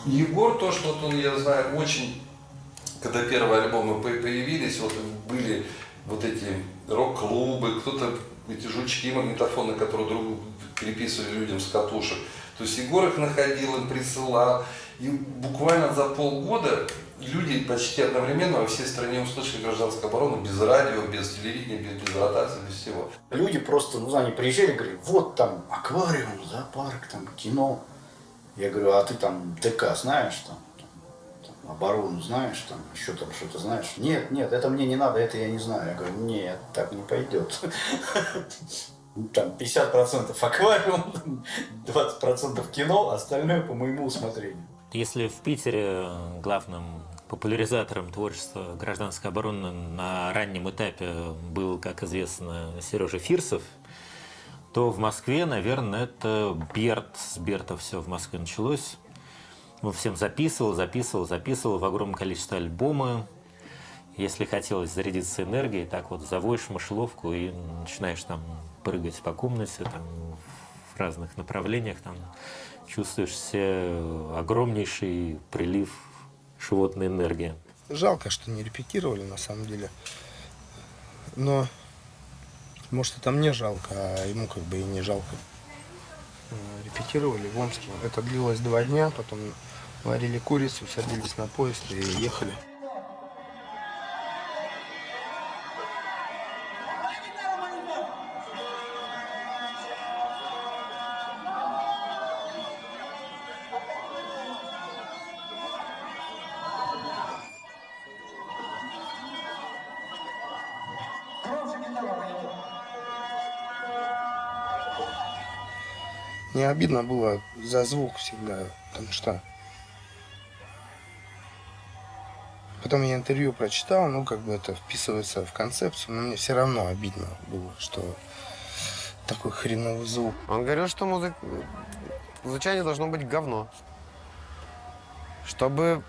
V: Егор, то, что вот он, я знаю, очень, когда первые альбомы появились, вот были вот эти рок-клубы, кто-то эти жучки магнитофоны, которые друг переписывали людям с катушек. То есть Егор их находил, им присылал. И буквально за полгода люди почти одновременно во всей стране услышали гражданскую оборону без радио, без телевидения, без ротации, без всего.
G: Люди просто, они приезжали и говорили, вот там аквариум, зоопарк, там кино. Я говорю, а ты там ТК знаешь, там оборону знаешь, там еще там что-то знаешь? Нет, это мне не надо, это я не знаю. Я говорю, нет, так не пойдет. Там 50% аквариум, 20% кино, остальное по моему усмотрению.
K: Если в Питере главным популяризатором творчества гражданской обороны на раннем этапе был, как известно, Сережа Фирсов, то в Москве, наверное, это Берт. С Берта все в Москве началось. Он всем записывал в огромном количестве альбомы. Если хотелось зарядиться энергией, так вот заводишь в мышеловку и начинаешь там прыгать по комнате, там, в разных направлениях, там, чувствуешь себе огромнейший прилив животной энергии.
W: Жалко, что не репетировали, на самом деле. Но, может, это мне жалко, а ему как бы и не жалко. Репетировали в Омске. Это длилось 2 дня, потом варили курицу, садились на поезд и ехали. Мне обидно было за звук всегда, потому что Потом я интервью прочитал, ну, как бы это вписывается в концепцию, но мне все равно обидно было, что такой хреновый звук.
C: Он говорил, что звучание должно быть говно. Чтобы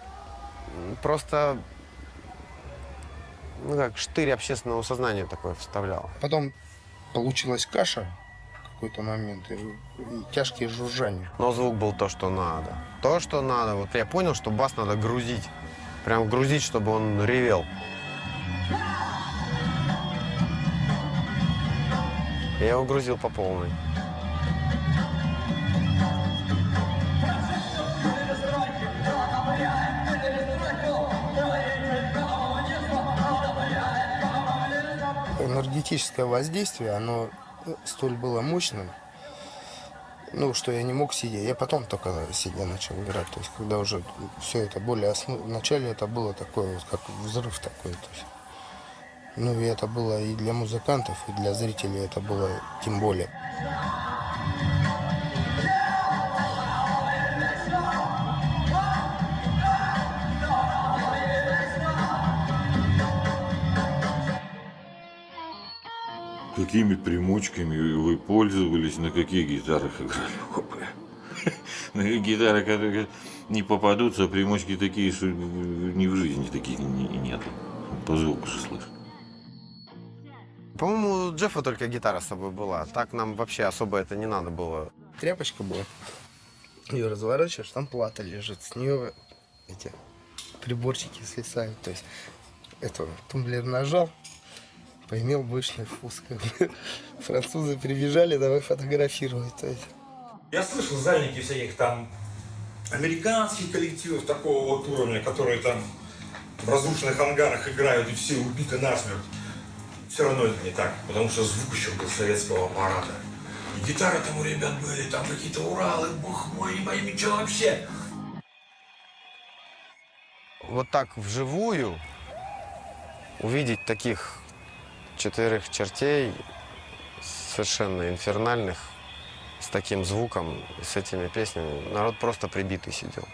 C: просто, ну, как штырь общественного сознания такое вставлял.
W: Потом получилась каша в какой-то момент и тяжкие жужжания.
C: Но звук был то, что надо. То, что надо. Вот я понял, что бас надо грузить. Прям грузить, чтобы он ревел. Я его грузил по полной.
W: Энергетическое воздействие, оно столь было мощным, ну, что я не мог сидеть. Я потом только сидя начал играть. То есть, когда уже все это более вначале это было такое, вот, как взрыв такой. То есть, ну, и это было и для музыкантов, и для зрителей это было тем более.
B: Какими примочками вы пользовались, на каких гитарах играли? На гитары, которые не попадутся, а примочки такие, что ни в жизни таких нет. По звуку же слышно.
C: По-моему, у Джеффа только гитара с собой была. Так нам вообще особо это не надо было.
W: Тряпочка была. Ее разворачиваешь, там плата лежит. С нее эти приборчики свисают. То есть это тумблер нажал, поимел обычный вкус. Французы прибежали, давай фотографировать. То есть.
A: Я слышал зальники всяких там американских коллективов такого вот уровня, которые там в разрушенных ангарах играют и все убиты насмерть. Все равно это не так, потому что звук еще был советского аппарата. И гитары там у ребят были, там какие-то Уралы, бог мой, не пойми, что вообще.
C: Вот так вживую увидеть таких 4 чертей совершенно инфернальных, с таким звуком, с этими песнями, народ просто прибитый сидел.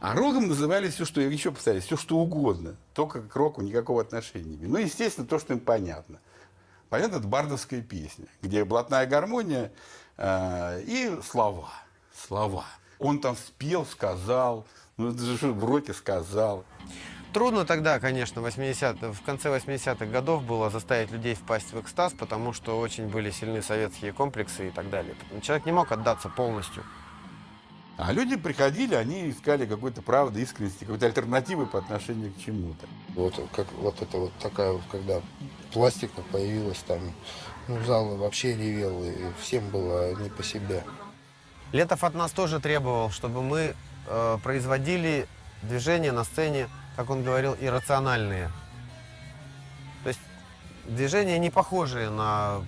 D: А роком называли все, что, еще повторяю, все, что угодно. Только к року никакого отношения не имеет. Ну, естественно, то, что им понятно. Понятно, это бардовская песня, где блатная гармония и слова. Слова. Он там спел, сказал, ну, это же в роке сказал.
C: Трудно тогда, конечно, в конце 80-х годов было заставить людей впасть в экстаз, потому что очень были сильны советские комплексы и так далее. Человек не мог отдаться полностью.
D: А люди приходили, они искали какой-то правды, искренности, какой-то альтернативы по отношению к чему-то.
W: Вот как вот это вот такая вот, когда пластика появилась там, ну, зал вообще ревел, и всем было не по себе.
C: Летов от нас тоже требовал, чтобы мы производили движения на сцене, как он говорил, иррациональные. То есть движения не похожие на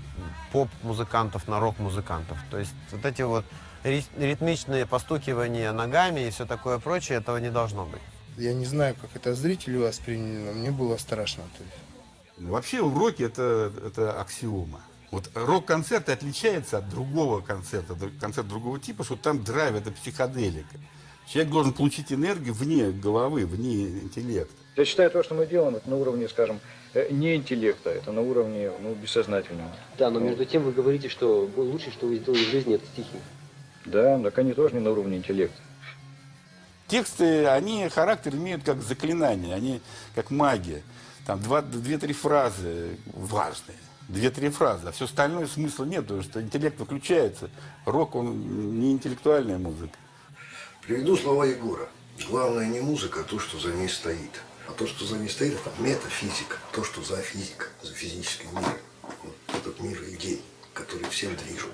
C: поп-музыкантов, на рок-музыкантов. То есть вот эти вот ритмичные постукивания ногами и все такое прочее, этого не должно быть.
W: Я не знаю, как это зрители восприняли, но мне было страшно. То есть.
D: Вообще в роке это аксиома. Вот рок-концерт отличается от другого концерта, концерт другого типа, что там драйв, это психоделика. Человек должен получить энергию вне головы, вне интеллекта.
J: Я считаю, то, что мы делаем, это на уровне, скажем, не интеллекта, это на уровне бессознательного.
H: Да, но между тем вы говорите, что лучшее, что вы сделали в жизни, это стихи.
J: Да, так они тоже не на уровне интеллекта.
D: Тексты, они характер имеют как заклинание, они как магия. Там 2-3 фразы важные, 2-3 фразы, а все остальное смысла нет, потому что интеллект выключается. Рок, он не интеллектуальная музыка.
R: Приведу слова Егора. Главное не музыка, а то, что за ней стоит. А то, что за ней стоит, это метафизика. То, что за физика, за физический мир. Вот этот мир идей, который всем движет.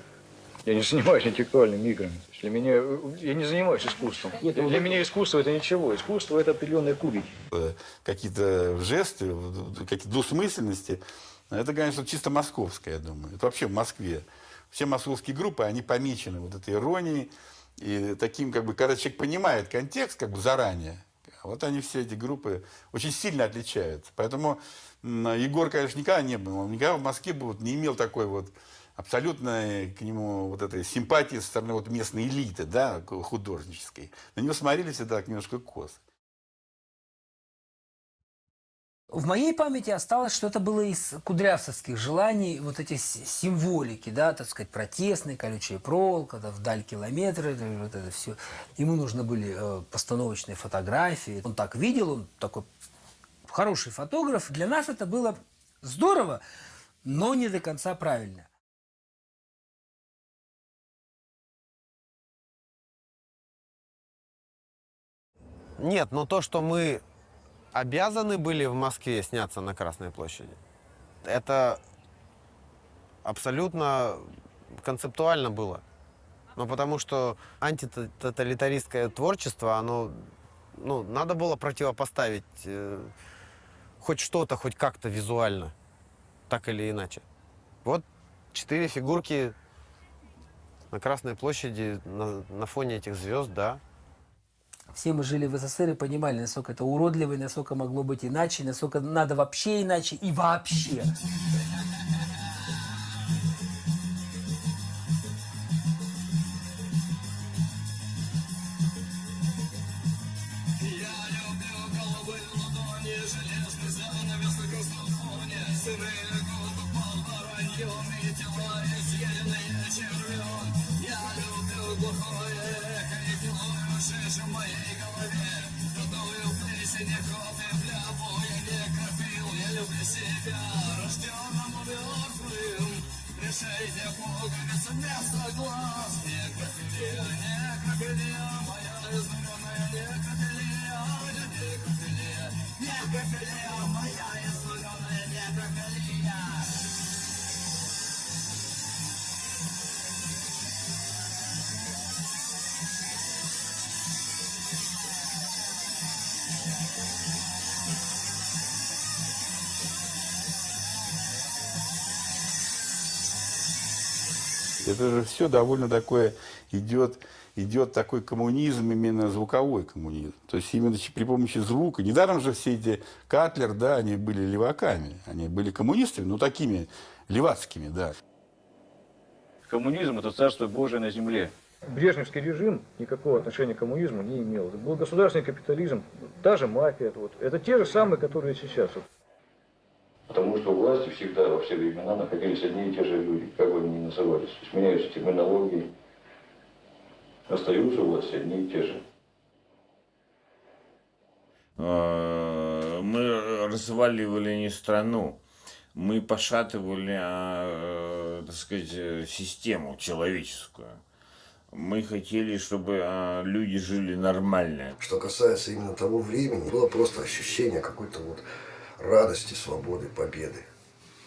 J: Я не занимаюсь интеллектуальными играми. Для меня, я не занимаюсь искусством. Для меня искусство это ничего. Искусство это определенные кубики.
D: Какие-то жесты, какие-то двусмысленности. Это, конечно, чисто московское, я думаю. Это вообще в Москве. Все московские группы, они помечены вот этой иронией. И таким, как бы, когда человек понимает контекст, как бы, заранее, вот они все эти группы очень сильно отличаются. Поэтому Егор, конечно, никогда не был. Он никогда в Москве бы вот не имел такой вот абсолютно к нему вот этой симпатии со стороны вот местной элиты, да, художнической. На него смотрели всегда так немножко косо.
L: В моей памяти осталось, что это было из кудрявцевских желаний, вот эти символики, да, так сказать, протестные, колючая проволока, да, вдаль километры, вот это все. Ему нужны были постановочные фотографии. Он так видел, он такой хороший фотограф. Для нас это было здорово, но не до конца правильно.
C: Нет, но то, что мы обязаны были в Москве сняться на Красной площади, это абсолютно концептуально было. Ну, потому что антитоталитаристское творчество, оно, ну, надо было противопоставить хоть что-то, хоть как-то визуально, так или иначе. Вот 4 фигурки на Красной площади на фоне этих звезд, да.
L: Все мы жили в СССР и понимали, насколько это уродливо, насколько могло быть иначе, насколько надо вообще иначе и вообще.
D: Это же все довольно такое идет такой коммунизм, именно звуковой коммунизм. То есть именно при помощи звука. Недаром же все эти Катлер, да, они были леваками. Они были коммунистами, но такими левацкими, да.
J: Коммунизм это царство Божие на земле. Брежневский режим никакого отношения к коммунизму не имел. Это был государственный капитализм, та же мафия. Это те же самые, которые сейчас. Потому что у власти всегда, во все времена, находились одни и те же люди, как бы они ни назывались. То есть меняются терминологии, остаются у власти одни и те же.
B: Мы разваливали не страну, мы пошатывали, так сказать, систему человеческую. Мы хотели, чтобы люди жили нормально.
R: Что касается именно того времени, было просто ощущение какой-то вот радости, свободы, победы.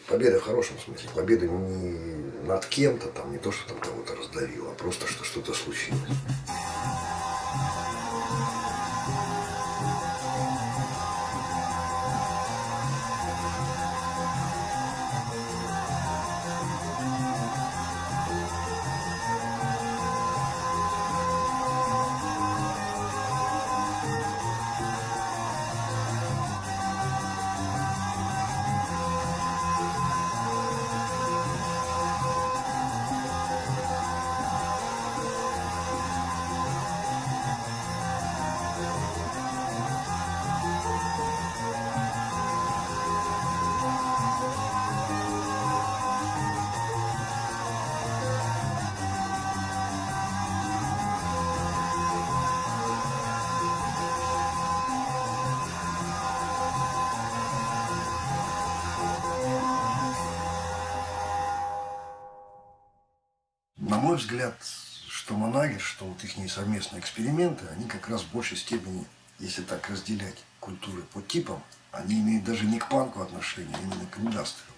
R: Победа в хорошем смысле. Победа не над кем-то, там, не то, что там кого-то раздавило, а просто, что что-то случилось. мой взгляд, что Манагер, что вот их совместные эксперименты, они как раз в большей степени, если так разделять культуры по типам, они имеют даже не к панку отношение, а именно к индастриалу.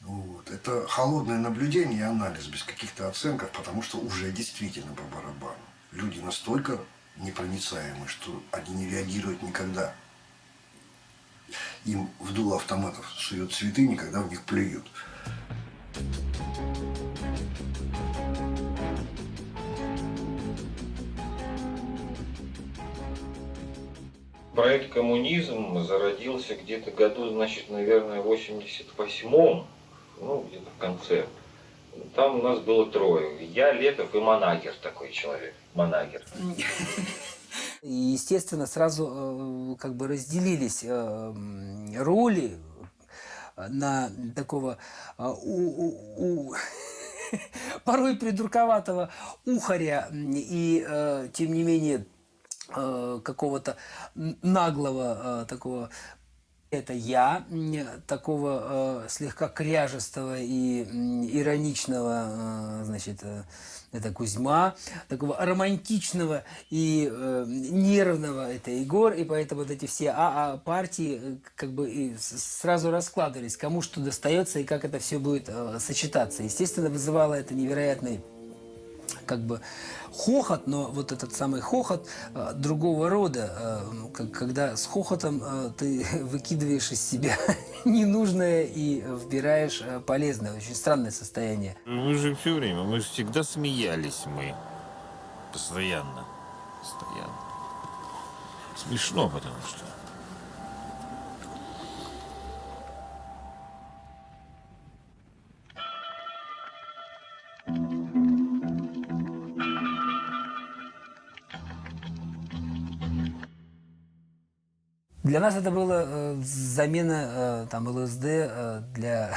R: Вот. Это холодное наблюдение и анализ, без каких-то оценок, потому что уже действительно по барабану. Люди настолько непроницаемы, что они не реагируют никогда. Им в дуло автоматов суют цветы, никогда в них плюют.
B: Проект «Коммунизм» зародился где-то году, значит, наверное, в 88-м, ну, где-то в конце. Там у нас было трое. Я, Летов и Манагер, такой человек. Манагер.
L: И, естественно, сразу как бы разделились роли на такого порой придурковатого ухаря и, тем не менее, какого-то наглого такого, это я, такого слегка кряжестого и ироничного, значит, это Кузьма, такого романтичного и нервного, это Егор, и поэтому вот эти все партии как бы и сразу раскладывались, кому что достается и как это все будет сочетаться. Естественно, вызывало это невероятный как бы хохот, но вот этот самый хохот другого рода, когда с хохотом ты выкидываешь из себя ненужное и вбираешь полезное. Очень странное состояние.
B: Мы же все время, мы же всегда смеялись, мы. Постоянно. Постоянно. Смешно, потому что.
L: Для нас это была замена там, ЛСД для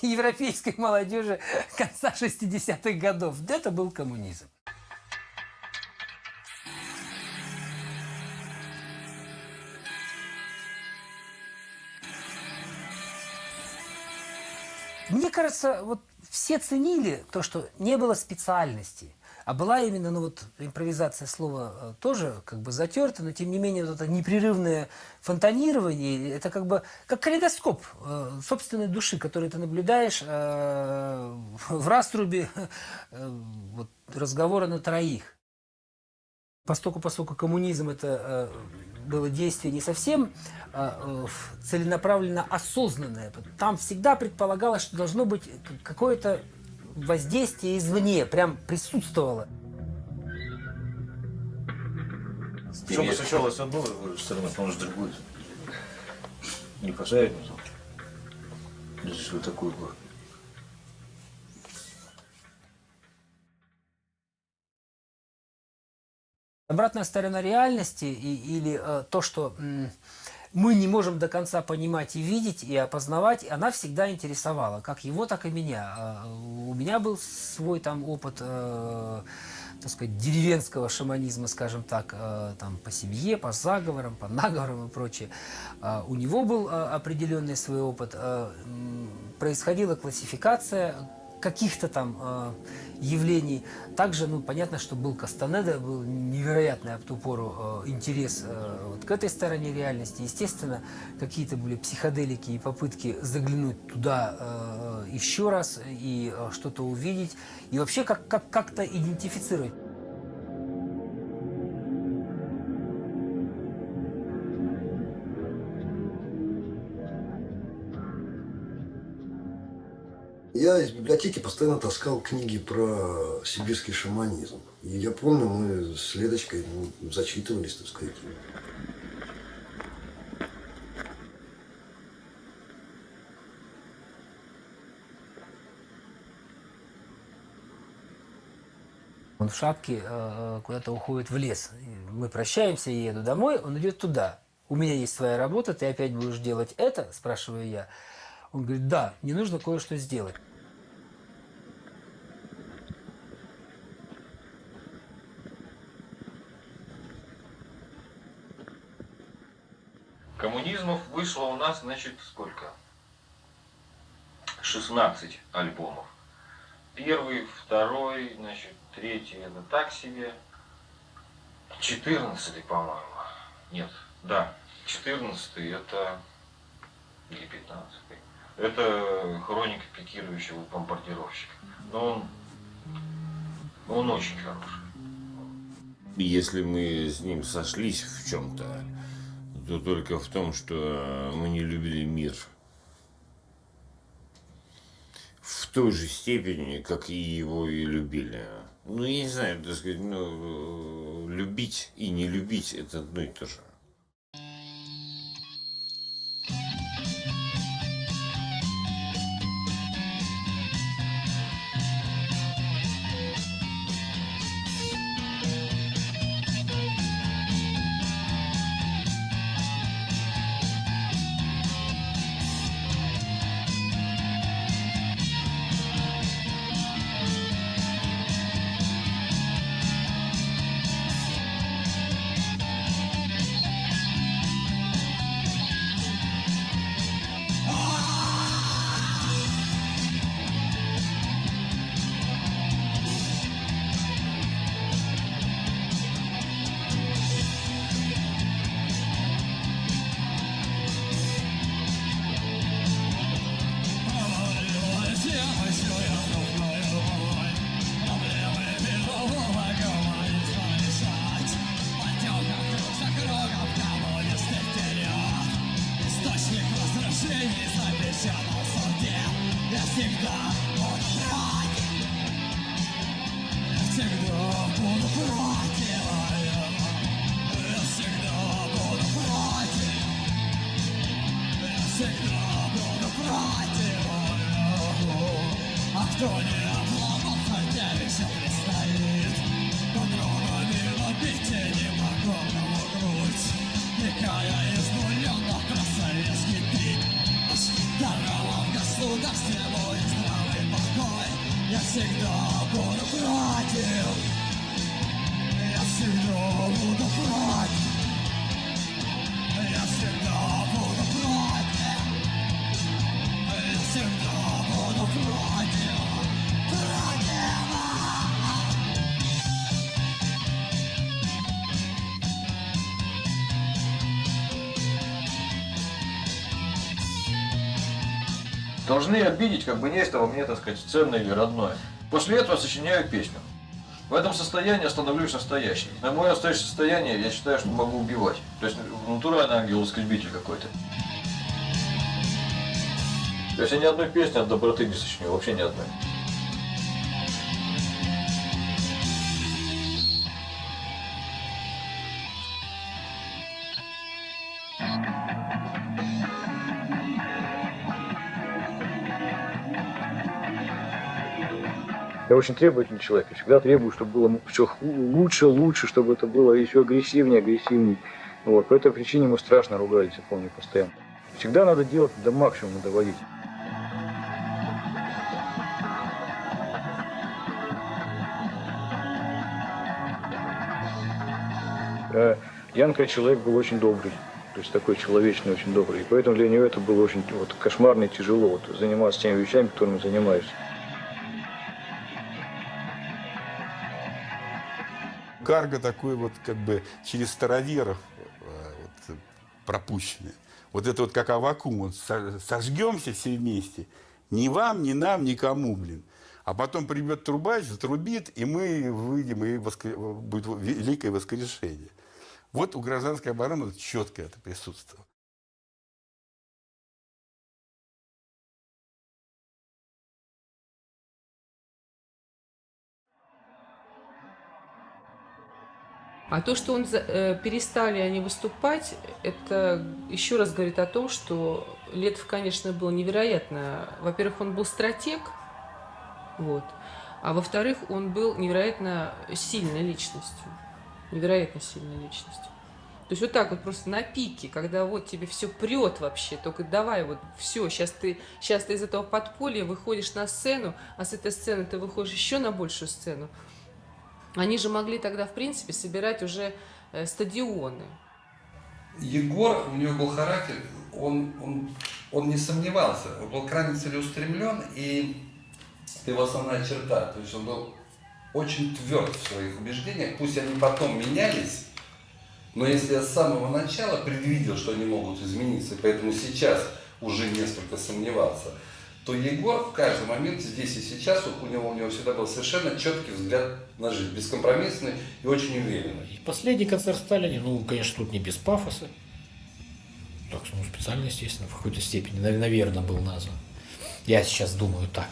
L: европейской молодежи конца 60-х годов. Это был коммунизм. Мне кажется, вот все ценили то, что не было специальности. А была именно, ну вот, импровизация слова тоже как бы затерта, но тем не менее вот это непрерывное фонтанирование, это как бы как калейдоскоп собственной души, который ты наблюдаешь в раструбе вот, разговора на троих. Поскольку коммунизм это было действие не совсем целенаправленно осознанное, там всегда предполагалось, что должно быть какое-то воздействие извне, прям присутствовало.
J: Причем сначала одно стороны, потом же другое. Не посадят. Здесь вот такой был.
L: Обратная сторона реальности или то, что мы не можем до конца понимать и видеть, и опознавать, она всегда интересовала, как его, так и меня. У меня был свой там опыт, так сказать, деревенского шаманизма, скажем так, там, по семье, по заговорам, по наговорам и прочее. У него был определенный свой опыт. Происходила классификация каких-то там явлений. Также, ну, понятно, что был Кастанеда, был невероятный об ту пору интерес вот к этой стороне реальности. Естественно, какие-то были психоделики и попытки заглянуть туда еще раз и что-то увидеть. И вообще как-то идентифицировать.
R: Я из библиотеки постоянно таскал книги про сибирский шаманизм. И я помню, мы с Ледочкой зачитывались, так сказать.
L: Он в шапке куда-то уходит в лес. Мы прощаемся, я еду домой, он идет туда. У меня есть своя работа, ты опять будешь делать это, спрашиваю я. Он говорит, да, мне нужно кое-что сделать.
B: Коммунизмов вышло у нас, значит, сколько? 16 альбомов. Первый, второй, значит, третий это так себе. 14-й, по-моему. Нет, да, 14-й это... Или 15-й. Это хроника пикирующего бомбардировщика. Но он очень хороший. Если мы с ним сошлись в чем-то, то только в том, что мы не любили мир. В той же степени, как и его и любили. Ну, я не знаю, так сказать, любить и не любить – это одно и то же.
J: Должны обидеть, как бы нечто во мне, так сказать, ценное или родное. После этого сочиняю песню. В этом состоянии я становлюсь настоящим. На мое настоящее состояние я считаю, что могу убивать. То есть натуральный ангел-искребитель какой-то. То есть я ни одной песни от доброты не сочиню, вообще ни одной. Я очень требовательный человек. Я всегда требую, чтобы было все лучше, чтобы это было еще агрессивнее. Вот. По этой причине мы страшно ругались, я помню, постоянно. Всегда надо делать до максимума доводить. Янка человек был очень добрый. То есть такой человечный, очень добрый. И поэтому для него это было очень кошмарно и тяжело заниматься теми вещами, которыми занимаешься.
D: Карго такой как бы через староверов пропущенный. Вот это как Аввакум, сожгемся все вместе. Ни вам, ни нам, никому, блин. А потом придет трубач, затрубит, и мы выйдем, и будет великое воскрешение. Вот у гражданской обороны четко это присутствовало.
M: А то, что перестали они выступать, это еще раз говорит о том, что Летов, конечно, был невероятно... Во-первых, он был стратег, вот, а во-вторых, он был невероятно сильной личностью. Невероятно сильной личностью. То есть вот так вот просто на пике, когда вот тебе все прет вообще, только давай вот все, сейчас ты из этого подполья выходишь на сцену, а с этой сцены ты выходишь еще на большую сцену. Они же могли тогда, в принципе, собирать уже стадионы.
V: Егор, у него был характер, он не сомневался, он был крайне целеустремлен, и Это его основная черта. То есть он был очень тверд в своих убеждениях, пусть они потом менялись, но если я с самого начала предвидел, что они могут измениться, и поэтому сейчас уже несколько сомневался, то Егор в каждый момент здесь и сейчас у него всегда был совершенно четкий взгляд на жизнь, бескомпромиссный и очень уверенный.
N: Последний концерт Сталина, ну, конечно, тут не без пафоса. Так, ну, специально, естественно, в какой-то степени, наверное, был назван. Я сейчас думаю так.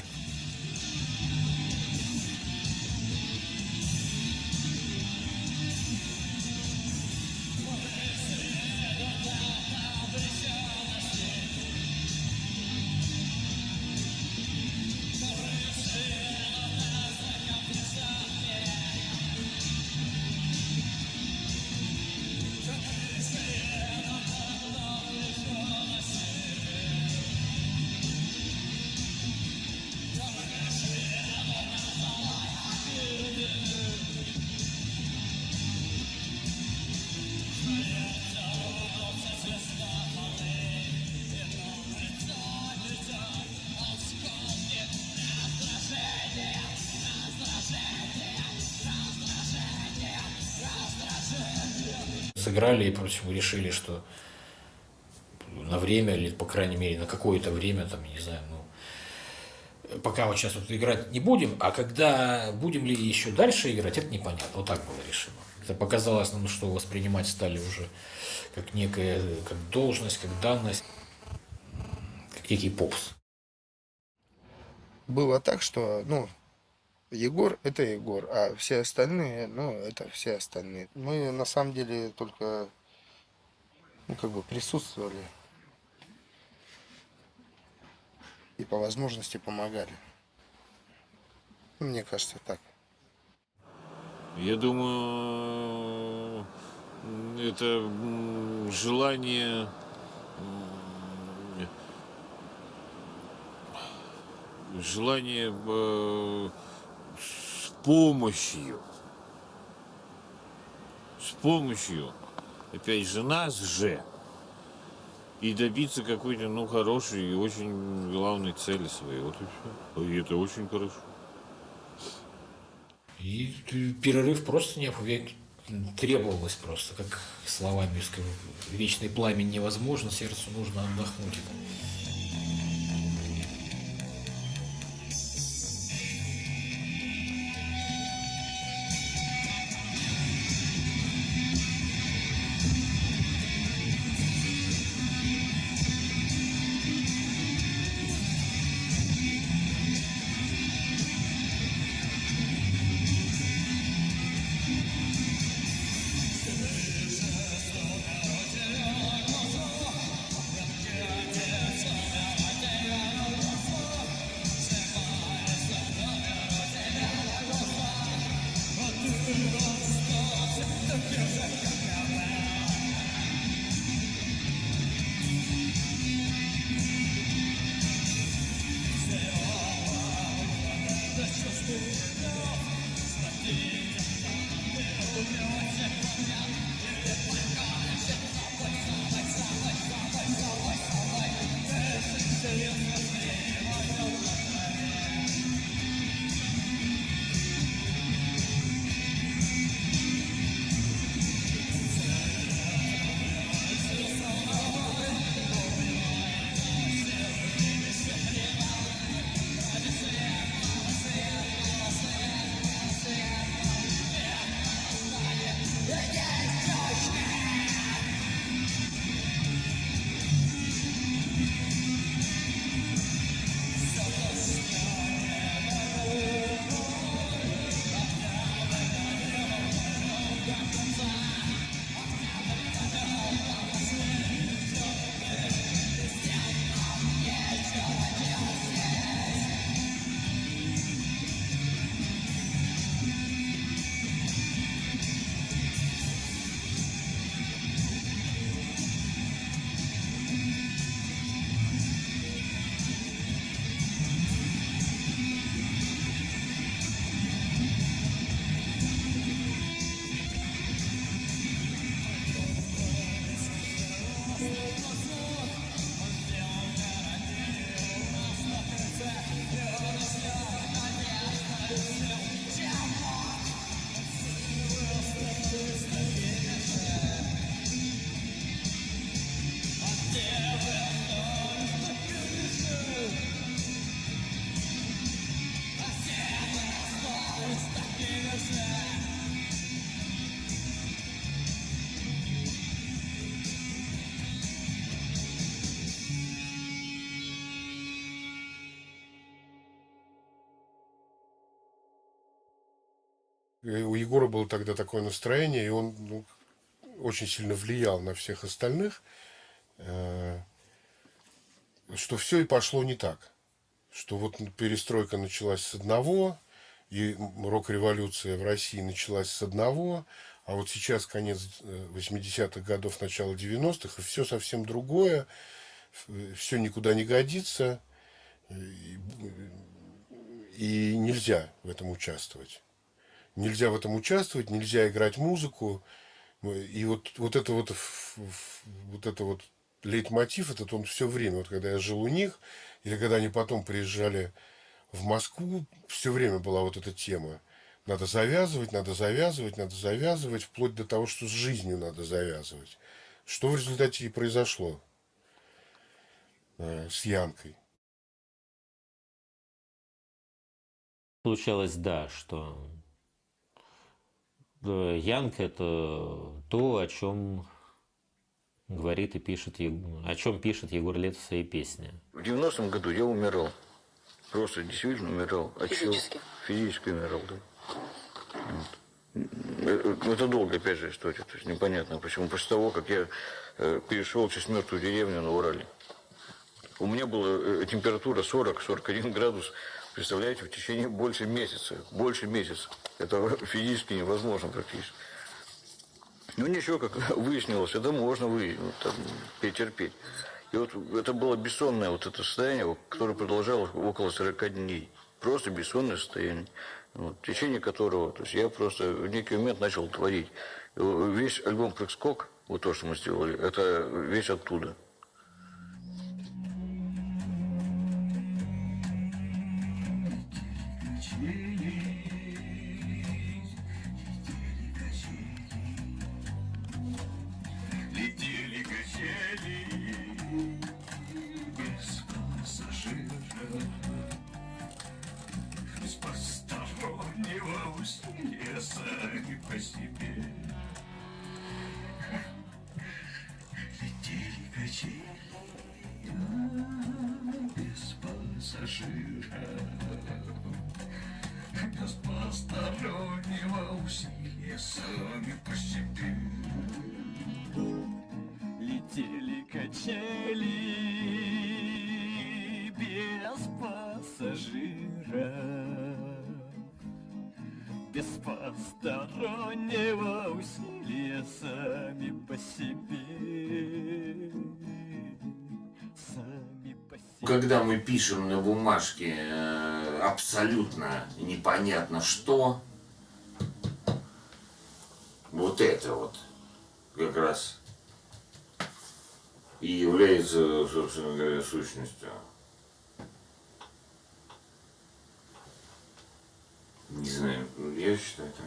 N: Сыграли и прочим, решили, что на время, или, по крайней мере, на какое-то время, там, не знаю, ну, пока вот сейчас вот играть не будем, а когда будем ли еще дальше играть, это непонятно. Вот так было решено. Это показалось нам, что воспринимать стали уже как некая, как должность, как данность, как некий попс.
W: Было так, что, ну, Егор – это Егор, а все остальные, ну, это все остальные. Мы, на самом деле, только, ну, как бы присутствовали и по возможности помогали. Мне кажется, так.
B: Я думаю, это желание с помощью, опять же, нас же, и добиться какой-то, ну, хорошей и очень главной цели своей. Вот и все. И это очень хорошо.
N: И перерыв просто требовалось просто, как словами скажу, вечный пламень невозможно, сердцу нужно отдохнуть.
E: у Егора было тогда такое настроение, и он очень сильно влиял на всех остальных, что все и пошло не так. Что вот перестройка началась с одного, и рок-революция в России началась с одного, а вот сейчас конец 80-х годов, начало 90-х, и все совсем другое, все никуда не годится, и нельзя в этом участвовать. Нельзя в этом участвовать, нельзя играть музыку. И вот это лейтмотив, этот он все время, вот когда я жил у них, или когда они потом приезжали в Москву, все время была вот эта тема. Надо завязывать, надо завязывать, надо завязывать, вплоть до того, что с жизнью надо завязывать. Что в результате и произошло с Янкой.
K: Получалось, да, что Янка — это то, о чем говорит и пишет, о чем пишет Егор Летов в своей песне.
J: В 90-м году я умирал. Просто действительно умирал.
F: Физически?
J: Физически умирал, да. Вот. Это долгая, опять же, история. То есть непонятно, почему. После того, как я перешел через мертвую деревню на Урале. У меня была температура 40-41 градус. Представляете, в течение больше месяца. Больше месяца. Это физически невозможно практически. Ну ничего, как выяснилось, это можно перетерпеть. И вот это было бессонное вот это состояние, которое продолжалось около 40 дней. Просто бессонное состояние, вот, в течение которого я просто в некий момент начал творить. Весь альбом «Прыг-скок», вот то, что мы сделали, это весь оттуда.
T: Летели качели без пассажира, без постороннего усилия сами по себе. Летели качели без пассажира, без постороннего усилия сами по себе. Летели качели без пассажира, без постороннего усилия сами по себе. Сами по себе.
B: Когда мы пишем на бумажке абсолютно непонятно что, вот это вот как раз и является, собственно говоря, сущностью. Не знаю, я считаю так.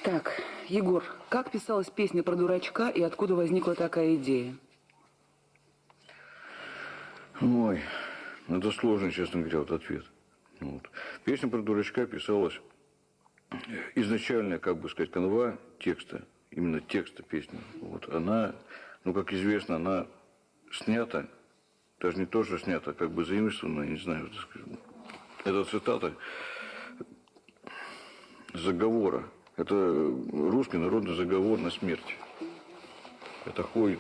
P: Так, Егор, как писалась песня про дурачка и откуда возникла такая идея?
J: Ой, это сложный, честно говоря, вот ответ. Вот. Песня про дурачка писалась изначально, как бы сказать, канва текста, именно текста песни. Вот. Она, ну, как известно, она снята, даже не то, что снята, как бы заимствована, не знаю, так сказать. Это цитата заговора. Это русский народный заговор на смерть. Это ходит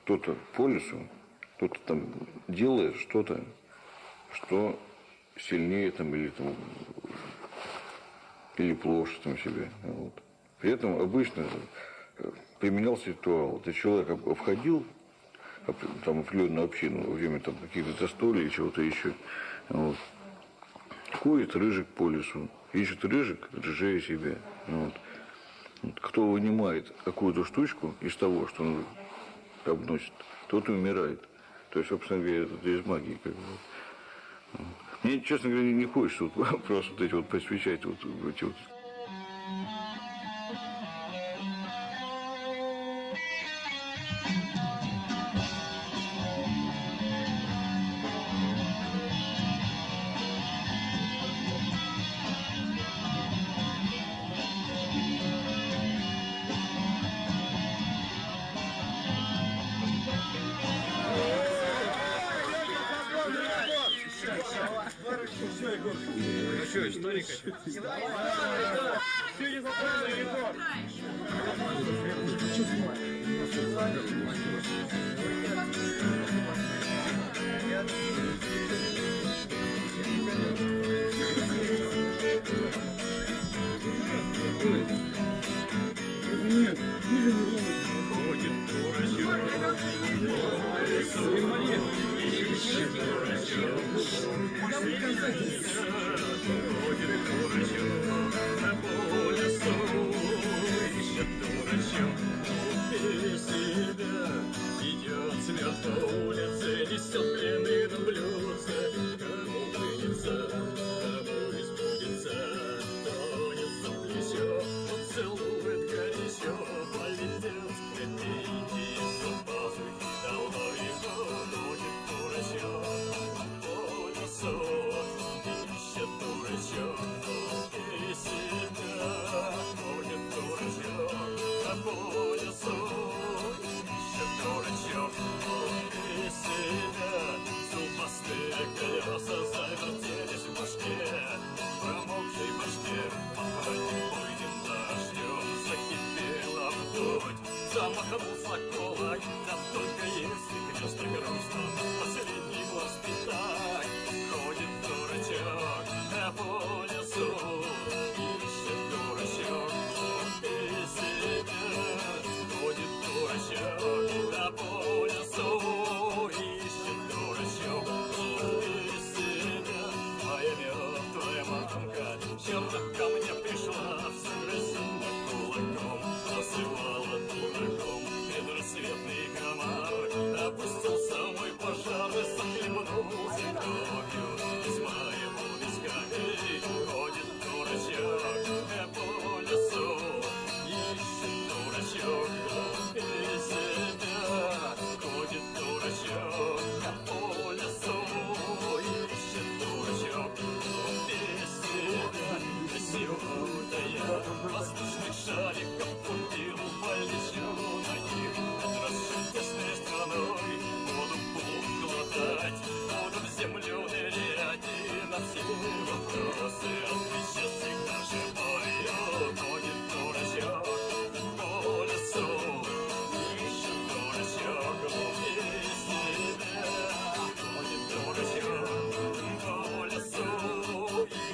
J: кто-то по лесу, кто-то там делает что-то, что сильнее там или плохо там себя. Вот. При этом обычно применялся ритуал. Это человек входил там, в определенную общину во время там, каких-то застолий или чего-то еще. Вот. Ходит рыжик по лесу, ищет рыжик, рыжее себя. Вот. Вот. Кто вынимает какую-то штучку из того, что он обносит, тот и умирает. То есть, собственно говоря, это из магии. Как бы. Вот.
B: Мне, честно говоря, не хочется вот просто вот эти вот посвящать вот эти вот.
T: Ну что, историка?
O: Идет след по улице, несет плены на блюдце. Кому вынется, кому избудется, тронет за плечо, он целует горячо. Полетел с копейки из-за пазухи, давно его ходит дурачок. По лесу ищет дурачок, и себя ходит дурачок. А по лесу дурачок, и себя зубастые колеса завертелись в башке, промокшей башке. Не пойдем дождем, закипела вдовь, замахнулся кулак, да только если гнезда грустно, последний глаз питать. Ходит дурачок, а по лесу ищет дурачок, и себя ходит дурачок, а по лесу ищет дурачок, и себя. Моя мертвая мамка вчера ко мне пришла, загрозила кулаком, называла дураком. Предрассветный комар опустился мой пожар и захлебнулся кровью из моего виска. Эй, ходит дурачок, а по лесу ищет дурачок, и себя. Ходит дурачок, а по лесу ищет дурачок, и себя. Сегодня я воздушных шариков купил большую ноги. Над тесной страной буду пух глотать, буду в землю нырять и на все вопросы отвечать всегда живой. Ходит дурачок по лесу, ищет дурачок, и себя. Ходит дурачок по лесу,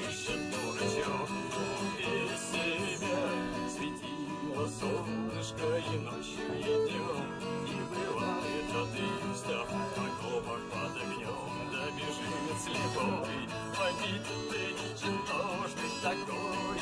O: ищет дурачок, и себя. Светило солнышко и ночью, и днем, и бывает атеистов в окопах под огнем. Да бежит слепой, побитый ничтожный такой.